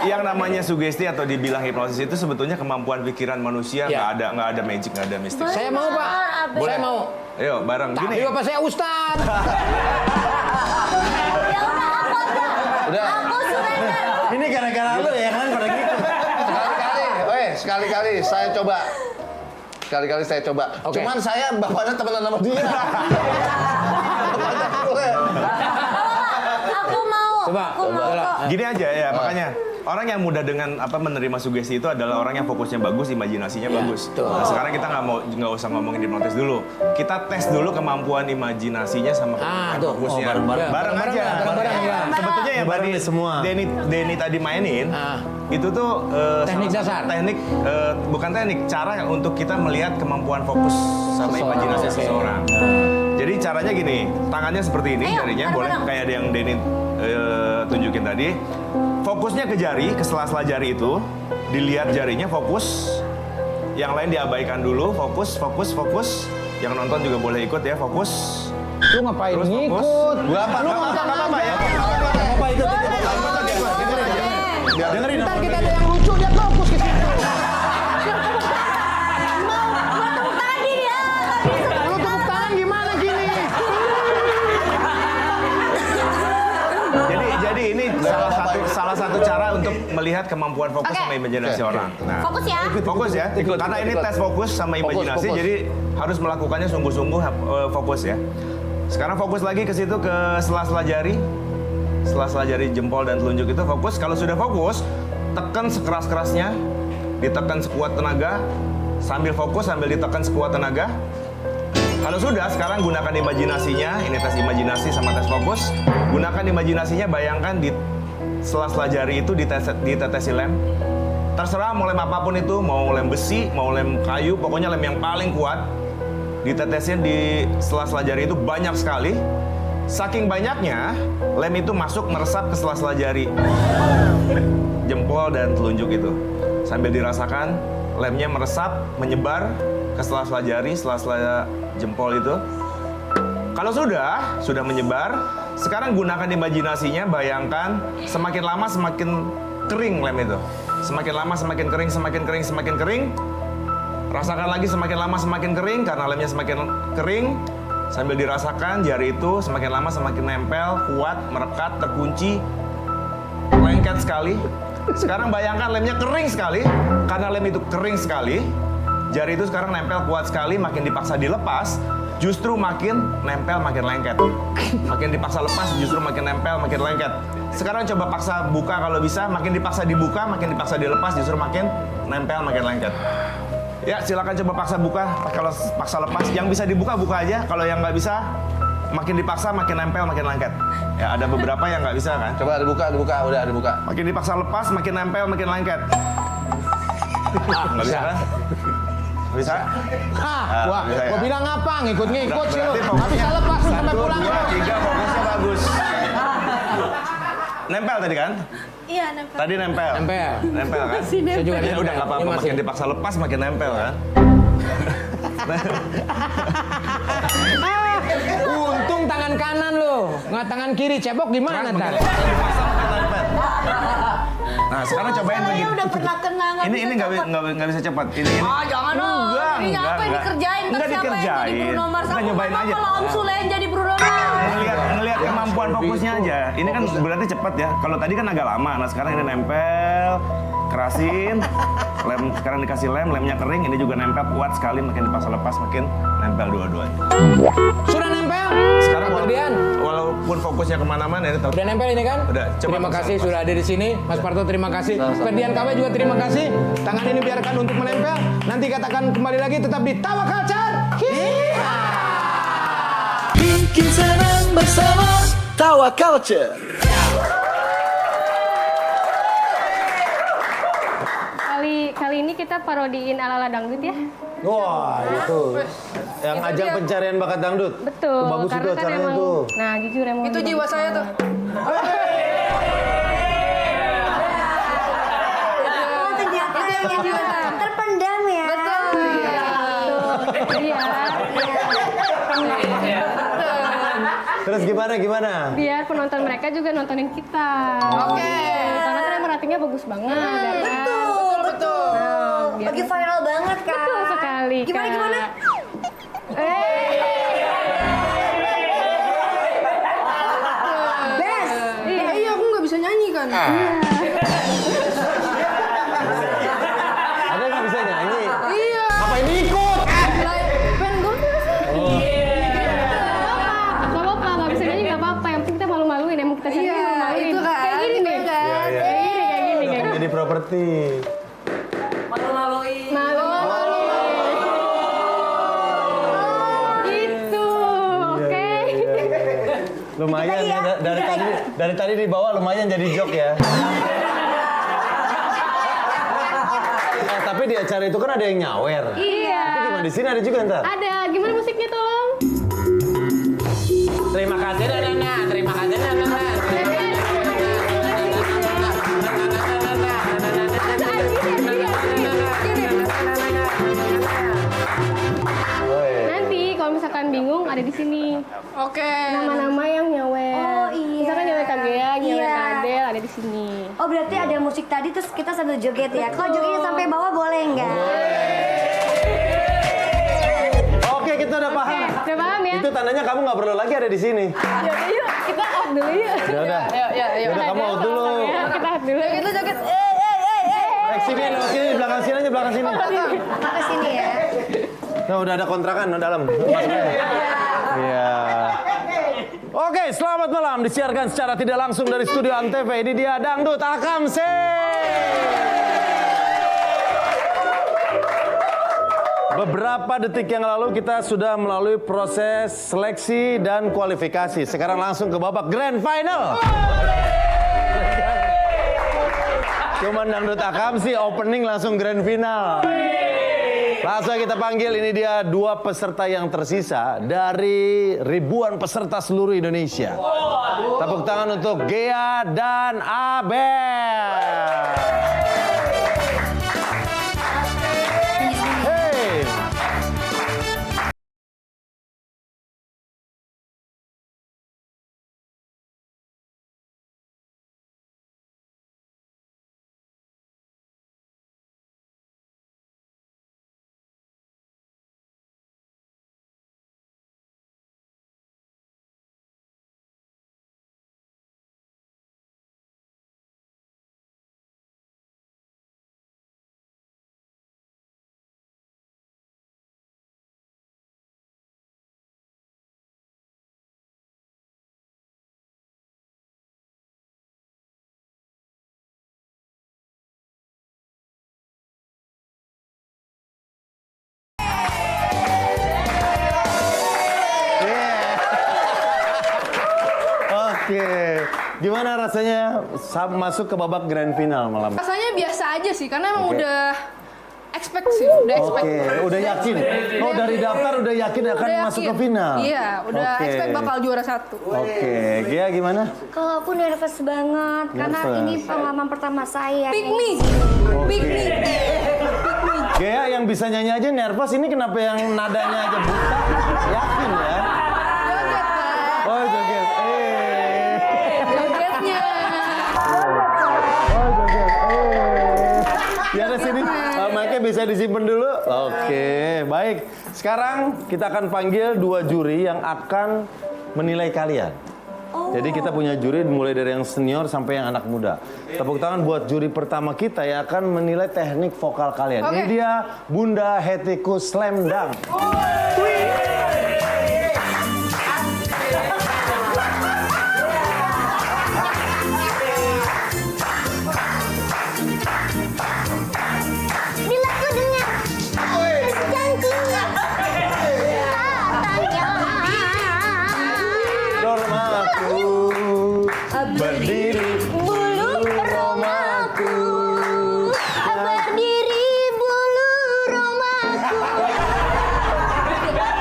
Yang namanya sugesti atau dibilang hipnosis itu sebetulnya kemampuan pikiran manusia, Ya. nggak ada magic, nggak ada mistik. Saya mau, Pak. Abel. Saya mau. Ayo bareng gini. Tapi bapak saya Ustadz. Ya udah, aku aja. Udah. Aku surrender. Ini gara-gara lu ya kan pada gitu. Sekali-kali saya coba. Sekali-kali saya coba. Oke. Cuman saya bapaknya temenan sama dia. Bapaknya gue. Aku mau. Coba. Aku mau kok. Gini aja ya, makanya orang yang mudah dengan menerima sugesti itu adalah orang yang fokusnya bagus, imajinasinya bagus. betul. Nah, sekarang kita nggak usah ngomongin hipnotis dulu. Kita tes dulu kemampuan imajinasinya sama kemampuan tuh. fokusnya. Oh, bareng-bareng. Bareng aja. Bareng-bareng, ya. Sebetulnya yang Bareng tadi semua. Denny tadi mainin itu tuh Teknik salah satu dasar. teknik bukan teknik, cara untuk kita melihat kemampuan fokus sama imajinasi seseorang. Jadi caranya gini, tangannya seperti ini, Ayo, jarinya boleh bareng-bareng. kayak ada yang Denny tunjukin tadi. Fokusnya ke jari, ke sela-sela jari itu, dilihat jarinya fokus. Yang lain diabaikan dulu, fokus. Yang nonton juga boleh ikut ya, fokus. Lu ngapain Terus fokus. ngikut? Gua apa? Nggak apa-apa ya. Apa itu? Dengerin. Ntar kita ada yang lucu, dia fokus ke situ. Tadi ya. Lu tepuk tangan gimana gini? jadi ini salah satu cara untuk melihat kemampuan fokus sama imajinasi orang. Nah, Fokus ya. fokus ya. Karena ini tes fokus sama imajinasi, fokus. jadi harus melakukannya sungguh-sungguh fokus ya. Sekarang fokus lagi ke situ ke sela-sela jari. Sela-sela jari jempol dan telunjuk itu fokus. Kalau sudah fokus, tekan sekeras-kerasnya, ditekan sekuat tenaga, sambil fokus sambil ditekan sekuat tenaga. Kalau sudah, sekarang gunakan imajinasinya. Ini tes imajinasi sama tes fokus. Gunakan imajinasinya, bayangkan di sela-sela jari itu ditetesi lem. Terserah mau lem apapun itu, mau lem besi, mau lem kayu, pokoknya lem yang paling kuat. Ditetesnya di sela-sela jari itu banyak sekali. Saking banyaknya, lem itu masuk meresap ke sela-sela jari. Jempol dan telunjuk itu. Sambil dirasakan, lemnya meresap, menyebar ke sela-sela jari, sela-sela jempol itu. Kalau sudah menyebar, sekarang gunakan imajinasinya, bayangkan semakin lama semakin kering lem itu. Semakin lama semakin kering, semakin kering, semakin kering. Rasakan lagi semakin lama semakin kering karena lemnya semakin kering. Sambil dirasakan jari itu semakin lama semakin nempel, kuat, merekat, terkunci, lengket sekali. Sekarang bayangkan lemnya kering sekali. Karena lem itu kering sekali, jari itu sekarang nempel kuat sekali, makin dipaksa dilepas, justru makin nempel, makin lengket. Makin dipaksa lepas, justru makin nempel, makin lengket. Sekarang coba paksa buka kalau bisa, makin dipaksa dibuka, makin dipaksa dilepas, justru makin nempel, makin lengket. Ya, silakan coba paksa buka, kalau paksa lepas. Yang bisa dibuka, buka aja. Kalau yang nggak bisa, makin dipaksa, makin nempel, makin lengket. Ya, ada beberapa yang nggak bisa kan? Coba dibuka, udah dibuka. Makin dipaksa lepas, makin nempel, makin lengket. Nggak bisa kan? Bisa? Wah, bisa ya. gua bilang apa? Ngikut-ngikut sih lu. Berarti Nggak fokusnya bisa lepas lu sampai 1, pulang. 2, 3, fokusnya bagus. Nempel tadi kan? Iya, nempel. Tadi nempel. Nempel kan? Saya juga Ya udah nggak apa-apa, Ini masih- makin dipaksa lepas makin nempel kan? Untung tangan kanan lu, nggak tangan kiri. Cebok gimana ntar? Nah, sekarang cobain Saya begini. udah pernah kena, Ini nggak bisa cepat. Ini. Jangan dong. Enggak, Ini apa yang enggak. dikerjain? Ntar Enggak siapa yang jadi dikerjain. Bruno Mars? Kita Aku nyobain nggak aja. mau, Om Sule yang jadi Bruno Mars. Ngelihat kemampuan fokusnya aja. Ini kan berarti cepat ya. Kalau tadi kan agak lama. Nah, sekarang ini nempel, kerasin. Lem sekarang dikasih lemnya kering. Ini juga nempel kuat sekali. Makin dipaksa lepas, makin nempel dua-duanya. Sudah nempel? Sekarang Ferdian, walaupun fokusnya kemana-mana, ini tahu. udah nempel ini kan? Udah, coba Terima paksa kasih lepas. sudah ada di sini. Mas Parto terima kasih. Ferdian KW juga terima kasih. Tangan ini biarkan untuk menempel. Nanti katakan kembali lagi tetap di Tawa Culture. Bikin senang bersama Tawa Culture. Kali ini kita parodiin ala-ala dangdut ya. Wah, itu. Yang ajang pencarian bakat dangdut. Betul. Bagus itu karena kan acaranya emang, tuh. Nah, jujur emang Itu jiwa saya tuh. Oh, ternyata yang terpendam ya. Iya. Terus gimana? Biar penonton mereka juga nontonin kita. Oke. Karena kan emang ratingnya bagus banget. ya kan? Betul. Biar- Lagi viral banget kan. Betul sekali. Gimana Kak. gimana? Best. Iya, aku nggak bisa nyanyi kan. Ada yang nggak bisa nyanyi. Iya. Ngapain ikut? Pen gue. Gak apa-apa, gak bisa nyanyi gak apa-apa. Yang penting kita malu-maluin, emang kita sendiri Iya, malu-maluin. itu kan. Kayak gini nih. Kan? Kayak gini. Jadi properti. Malu-maluin. Gitu, oke. Lumayan ya, dari tadi di bawah lumayan jadi jok ya. Tapi di acara itu kan ada yang nyawer. Iya. Tapi gimana di sini ada juga ntar? Ada, gimana musiknya tolong? Terima kasih Nana, terima kasih Nana. Nanti kalau misalkan bingung ada di sini. Oke. Nama-nama yang nyawer. Oh, iya. Misalkan nyawer Kagea, nyawer Iya. Kadel ada di sini. Oh, berarti ada musik tadi terus kita sambil joget ya. Kalau jogetnya sampai bawah boleh nggak? Oke, kita udah paham. Udah paham ya? Itu tandanya kamu nggak perlu lagi ada di sini. Yuk, kita dulu yuk. Udah. Ya. Udah kamu out dulu. Kita hak dulu. Joget. Sini, belakang sini aja, belakang sini. Ke sini ya. Nah, udah ada kontrakan dalam. Masuk aja. Iya. Oke, selamat malam. Disiarkan secara tidak langsung dari studio Antv. Ini dia Dangdut Akamse. Beberapa detik yang lalu kita sudah melalui proses seleksi dan kualifikasi. Sekarang langsung ke babak grand final. Cuman Dangdut Akamse opening langsung grand final. Langsung kita panggil, ini dia 2 peserta yang tersisa dari ribuan peserta seluruh Indonesia. Tepuk tangan untuk Ghea dan Abel. Hey. Oke, gimana rasanya masuk ke babak grand final malam? Rasanya biasa aja sih, karena emang udah expect sih, udah expect. Oke, udah yakin. Oh, dari daftar udah yakin akan Udah masuk yakin. ke final. Iya, udah Oke. expect bakal juara 1. Oke, Ghea gimana? Kalau aku nervous banget karena Nervous. ini pengalaman pertama saya. Pick me. Pick me. Ghea yang bisa nyanyi aja nervous, ini kenapa yang nadanya aja buta? Yakin ya? Joget, Pak. Oh, joget. Jogetnya. Ya ada sini, mic-nya bisa disimpan dulu. Oke, baik. Sekarang kita akan panggil 2 juri yang akan menilai kalian. Jadi kita punya juri mulai dari yang senior sampai yang anak muda. Tepuk tangan buat juri pertama kita yang akan menilai teknik vokal kalian. Ini dia Bunda Hetikus Slam Dunk. Bila ku dengar janjinya katanya Romaku berdiri bulu romaku berdiri bulu romaku. Udah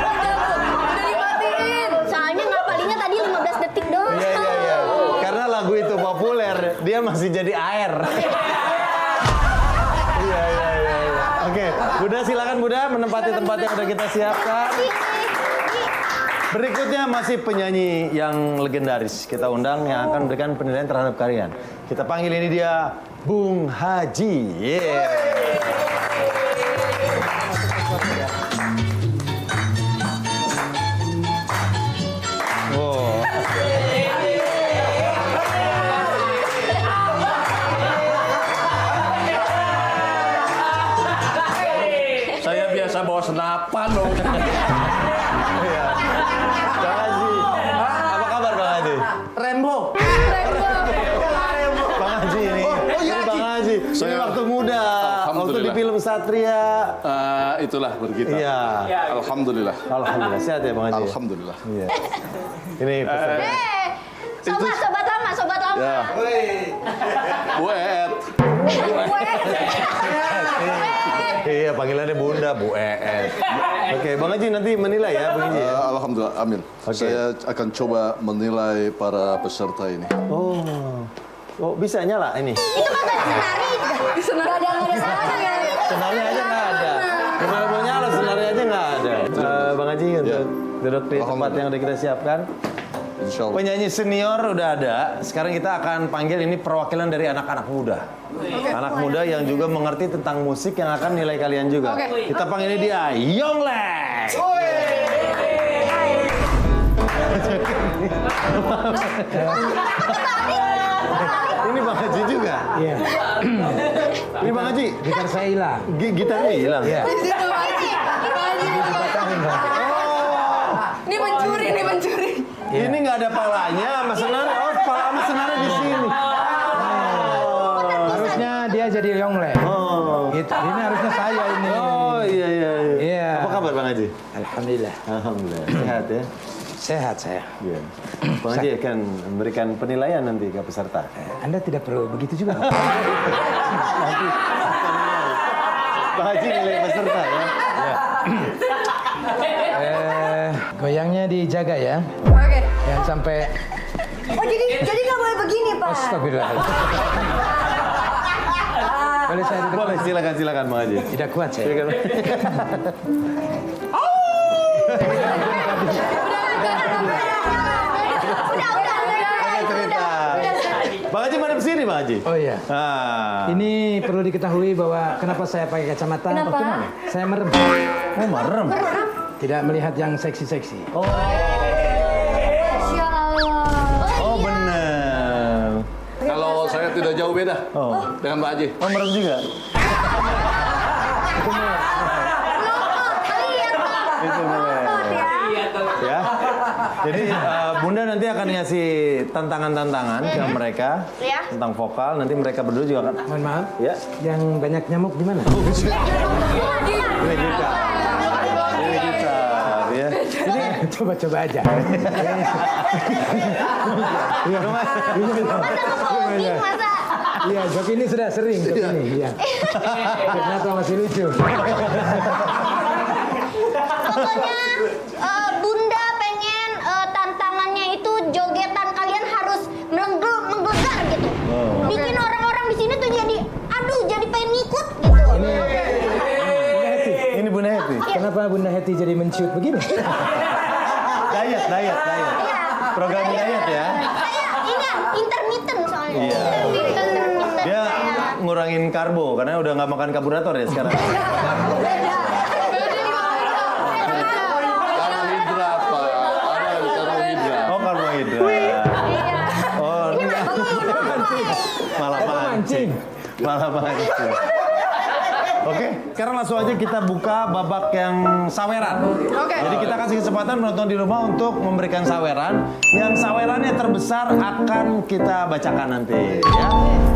dimatiin. Soalnya ngapalinnya tadi 15 detik doang. Iya. Karena lagu itu populer, dia masih jadi air. Iya. Oke, Bunda silakan Bunda menempati tempat yang udah kita siapkan. Berikutnya masih penyanyi yang legendaris kita undang yang akan memberikan penilaian terhadap kalian. Kita panggil, ini dia Bung Haji. Wow. Saya biasa bawa senapan dong. Iya. Bang Haji. Apa kabar Bang Haji? Rembo. Bang Haji ini. Ini Bang Haji. Ini Saya- waktu muda. Waktu di Alhamdulillah. film Satria. Itulah berkita. Iya. Alhamdulillah. Alhamdulillah. Sehat ya Bang Haji? Alhamdulillah. Iya. Ini pesan. Sobat lama, sobat lama. Ya. Buet. Iya, panggilannya Bunda, Bu Eet. Oke, Bang Haji nanti menilai ya, Bang Haji. Alhamdulillah, amin. Oke. Saya akan coba menilai para peserta ini. Oh, bisa nyala ini? Itu kan gak senari. Gak ada salahnya. Senarnya aja nggak ada. Gimana mau nyala, senarnya aja nggak ada. Bang Haji untuk duduk di tempat yang udah kita siapkan. Insya Allah. Penyanyi senior udah ada. Sekarang kita akan panggil ini perwakilan dari anak-anak muda. Anak muda yang juga mengerti tentang musik yang akan nilai kalian juga. Oke. Kita panggil dia Yonglek. Ini Bang Haji juga? Iya. Ini Bang Haji? Gitar saya hilang. Gitarnya hilang? Iya. Di situ Haji. Ini mencuri, nih mencuri. Ini nggak ada palanya, sama senar. Oh, pala sama senarnya di sini. Harusnya dia jadi Yongle. Oh. Gitu. Ini harusnya saya ini. Oh iya iya. Iya. Apa kabar Bang Haji? Alhamdulillah. Alhamdulillah. Sehat ya? Sehat saya. Iya. Bang Haji akan memberikan penilaian nanti ke peserta. Anda tidak perlu begitu juga. Bang Haji nilai peserta ya. Goyangnya dijaga ya. Oke. Jangan sampai Oh jadi nggak boleh begini Pak? astagfirullah. Boleh saya duduk? Boleh, silakan Bang Haji. Tidak kuat saya. Silakan. Bang Haji madep sini Bang Haji. Oh iya. Ah. Ini perlu diketahui bahwa kenapa saya pakai kacamata? Kenapa? Bagaimana? Saya merem. Oh merem. Tidak melihat yang seksi-seksi. Masya Allah. Oh benar. Kalau saya tidak jauh beda dengan Mbak Haji. Oh merem juga. Itu boleh. Ya. Jadi Bunda nanti akan ngasih tantangan-tantangan ke mereka Ya. tentang vokal. Nanti mereka berdua juga akan. Mohon maaf. Ya. Yang banyak nyamuk di mana? Ini gitar. Ini gitar ya. Ini coba-coba aja. Masa? Iya, jok ini sudah sering jok ini. Iya. Ternyata masih lucu. Pokoknya Bunda pengen tantangannya itu jogetan kalian harus menggelegar gitu. Bikin orang-orang di sini tuh jadi pengen ngikut gitu. Ini Bunda Heti. Kenapa Bunda Heti jadi menciut begini? Diet. Iya. Program diet ya. Saya ini intermittent soalnya. Iya. Intermittent. Dia ngurangin karbo karena udah nggak makan karburator ya sekarang. Karbohidrat, Pak. Ada karbohidrat. Oh karbohidrat. Oh malah mancing. Malah mancing. Oke, sekarang langsung aja kita buka babak yang saweran. Oke. Jadi kita kasih kesempatan penonton di rumah untuk memberikan saweran. Yang sawerannya terbesar akan kita bacakan nanti. Ya.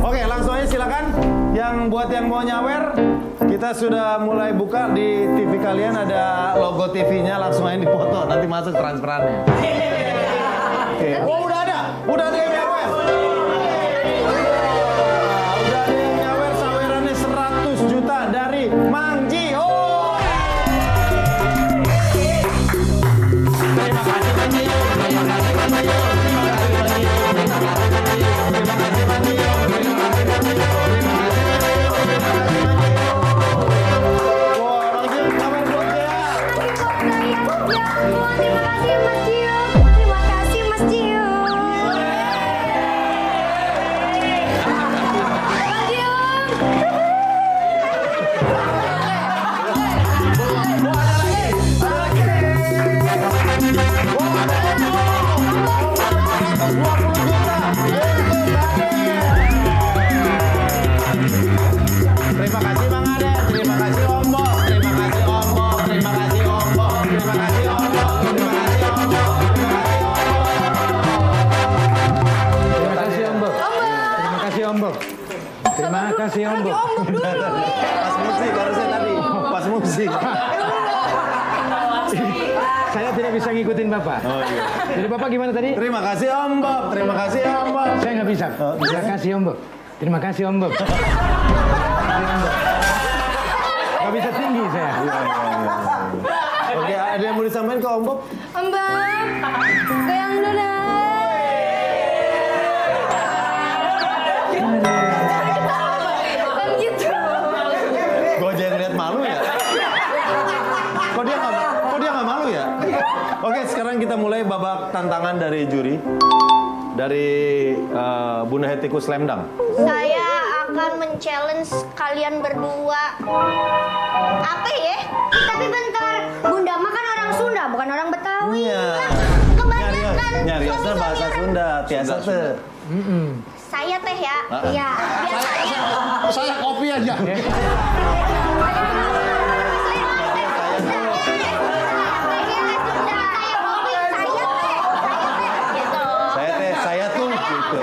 Oke, langsung aja silakan. Yang buat yang mau nyawer, kita sudah mulai buka di TV kalian ada logo TV-nya, langsung aja dipoto. Nanti masuk transferannya. Oke. Oh udah ada yang nyawer. Udah ada yang nyawer sawerannya 100 juta dari Mang Ji. Oh. Terima kasih Mang Ji. Terima kasih Mang Ji. Terima kasih Mang Ji. Terima kasih Mang Ji. Terima kasih Mang Ji. Wah, Mang Ji nyawer buat dia. Terima kasih Mas Cio. Terima kasih Mas Cio. Terima kasih Bang Ade, terima kasih Om Bob, terima kasih Om Bob, terima kasih Om Bob, terima kasih Om Bob, terima kasih Om Bob, terima kasih Om Bob. Terima kasih Om Bob. Terima kasih Om Bob. Pas musik harusnya tadi, pas musik. Saya tidak bisa ngikutin Bapak. Oh iya. Jadi Bapak gimana tadi? Terima kasih Om Bob, terima kasih Om Bob. Saya nggak bisa. Terima kasih Om Bob. Terima kasih Om Bob. Nggak bisa tinggi saya. Oke, ada yang mau disampaikan ke Om Bob? Mbak, goyang dulu dah. Kan gitu. Gue aja yang lihat malu ya. Kok dia nggak malu ya? Oke, sekarang kita mulai babak tantangan dari juri. Dari Bunda Hetiku Slamdang. Saya akan men-challenge kalian berdua. Apa ya? Tapi bentar, Bunda mah kan orang Sunda, bukan orang Betawi. Iya. Kebanyakan Nyariosnya bahasa Sunda, tiasa teh. Saya teh ya. Iya. Saya kopi aja. Saya tuh gitu.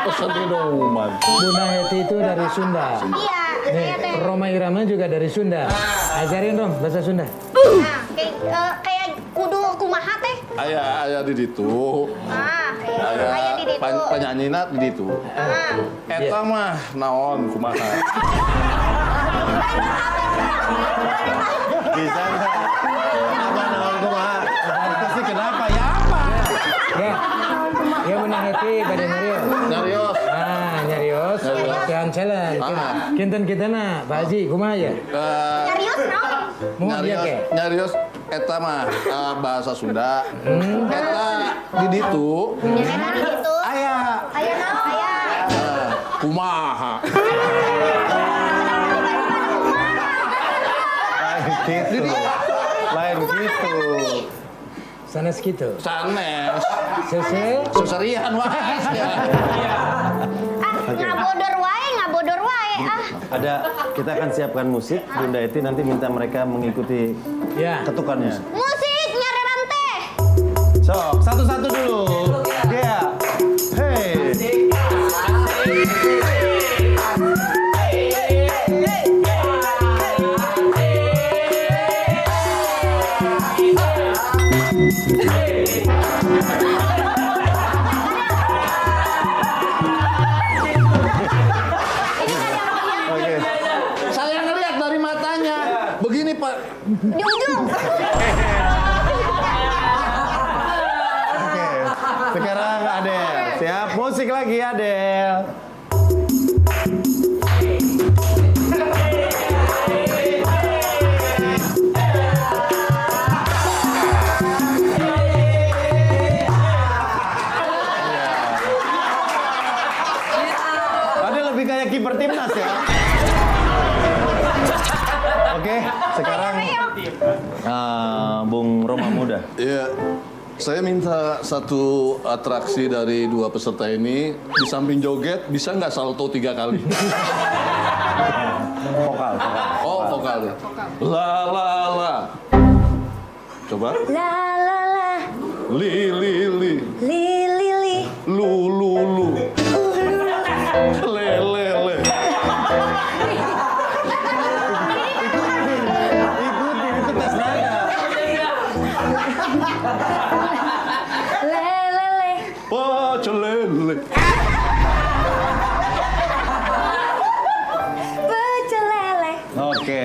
Pesan minuman. Bunda Heti itu dari Sunda. Iya, Nih, saya teh. Roma Irama juga dari Sunda. Ajarin dong bahasa Sunda. Nah, kayak kudu kumaha teh. Aya di ditu. Aya di ditu. Panyanyina di ditu. Eta mah naon kumaha. Bisa nggak? Apa naon kumaha? Itu sih kenapa ya apa? Ya Bunda Heti pada nyarios. Nyarios. Nyarios. Sean challenge. Kinten kitana, Pak Haji, kumaha ya? Serius naon? Mau dia ke? Nyarios eta mah bahasa Sunda. Eta di ditu. Eta di ditu. Aya. Aya naon? Aya. Kumaha. Lain gitu. Sanes gitu. Sanes. Suserian wae. Ngabodor wae Ada, kita akan siapkan musik. Bunda Eti nanti minta mereka mengikuti ketukan musik. Musik nyareran teh. Sok, satu-satu dulu. Dia. Hey. Oke. Saya ngeliat dari matanya. Begini, Pak. Di ujung. Oke. Sekarang Adel. Siap, musik lagi Adel. Adel lebih kayak kiper timnas ya. Oke, sekarang Bung Roma Muda. Iya, saya minta satu atraksi dari dua peserta ini. Di samping joget, bisa nggak salto 3 kali? Vokal. Oh, vokal ya. La la la. Coba. La la la. Li li li. Li li li. Lu lu lu. Le le le. Ikuti, itu tes nada. Le le le. Pecel lele. Pecel lele. Oke.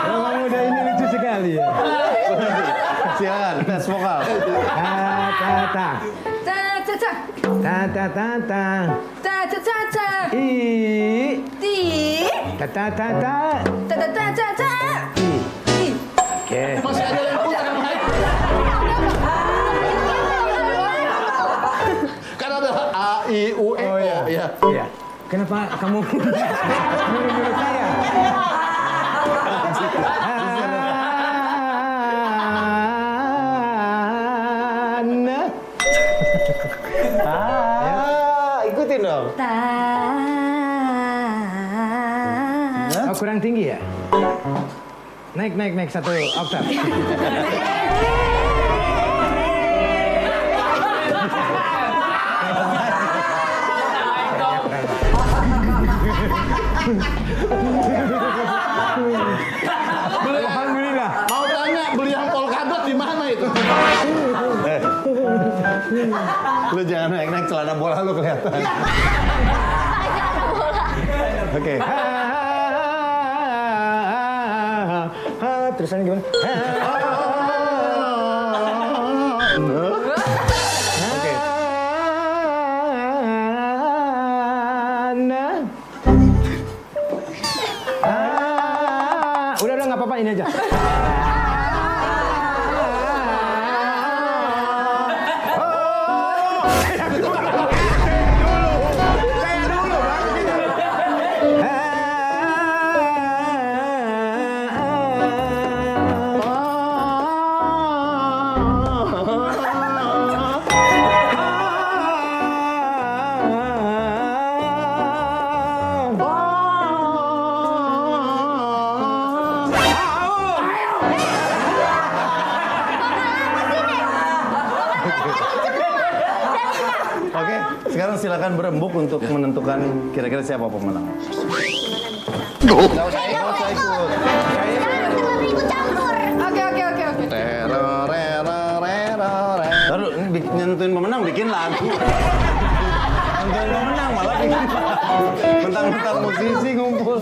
Roma Muda ini lucu sekali ya. Silakan, tes vokal. Ta. I. Ta. Oke. Masih ada yang kurang. Kan ada A, I, U, E, O. Ya. Iya. Kenapa kamu menurut saya? Ikutin dong. Oh, kurang tinggi ya? Naik satu oktav. Alhamdulillah. Mau tanya beli yang polkadot di mana itu? Lu jangan naik celana bola lu kelihatan. Oke. Terusannya gimana? Oke. Udah nggak apa-apa, ini aja. Sekarang silakan berembuk untuk menentukan kira-kira siapa pemenang. Jangan terlalu ikut campur. Oke. Lalu ini nentuin pemenang bikin lagu. Nentuin pemenang malah bikin lagu. Mentang-mentang musisi ngumpul.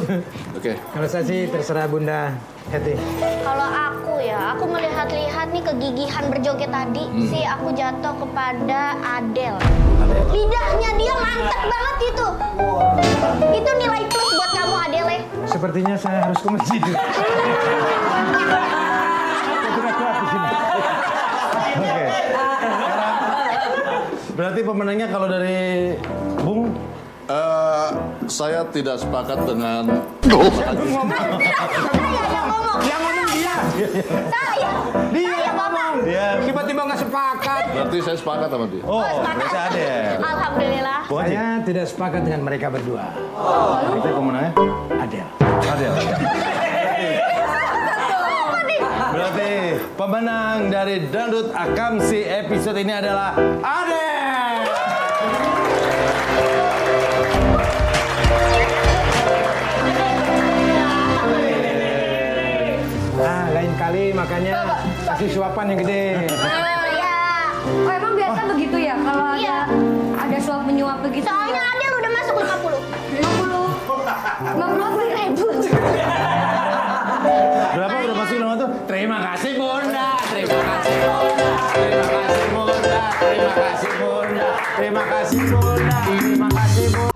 Oke. Kalau saya sih terserah Bunda Heti. Kalau aku ya, aku melihat-lihat nih kegigihan berjoget tadi, sih aku jatuh kepada Adele. Lidahnya dia mantep banget itu. Itu nilai plus buat kamu Adele. Sepertinya saya harus ke masjid. Oke. Berarti pemenangnya kalau dari Bung Saya tidak sepakat dengan Saya yang ngomong. Yang ngomong dia. Saya Bapak. dia. Tiba-tiba nggak sepakat. berarti saya sepakat sama dia. Oh, berarti ada. Alhamdulillah. Bung Haji. Saya tidak sepakat dengan mereka berdua. Itu pemenangnya? Adele. Adel. Berarti pemenang dari Dangdut Akamsi episode ini adalah Adel. Lain kali makanya kasih suapan yang gede. Oh emang biasa begitu ya kalau Iya. ada suap menyuap begitu? Soalnya Adele udah masuk 50. 50.000. Berapa berapa sih nama tuh? Terima kasih Bunda. Terima kasih Bunda. Terima kasih Bunda. Terima kasih Bunda. Terima kasih Bunda. Terima kasih Bunda.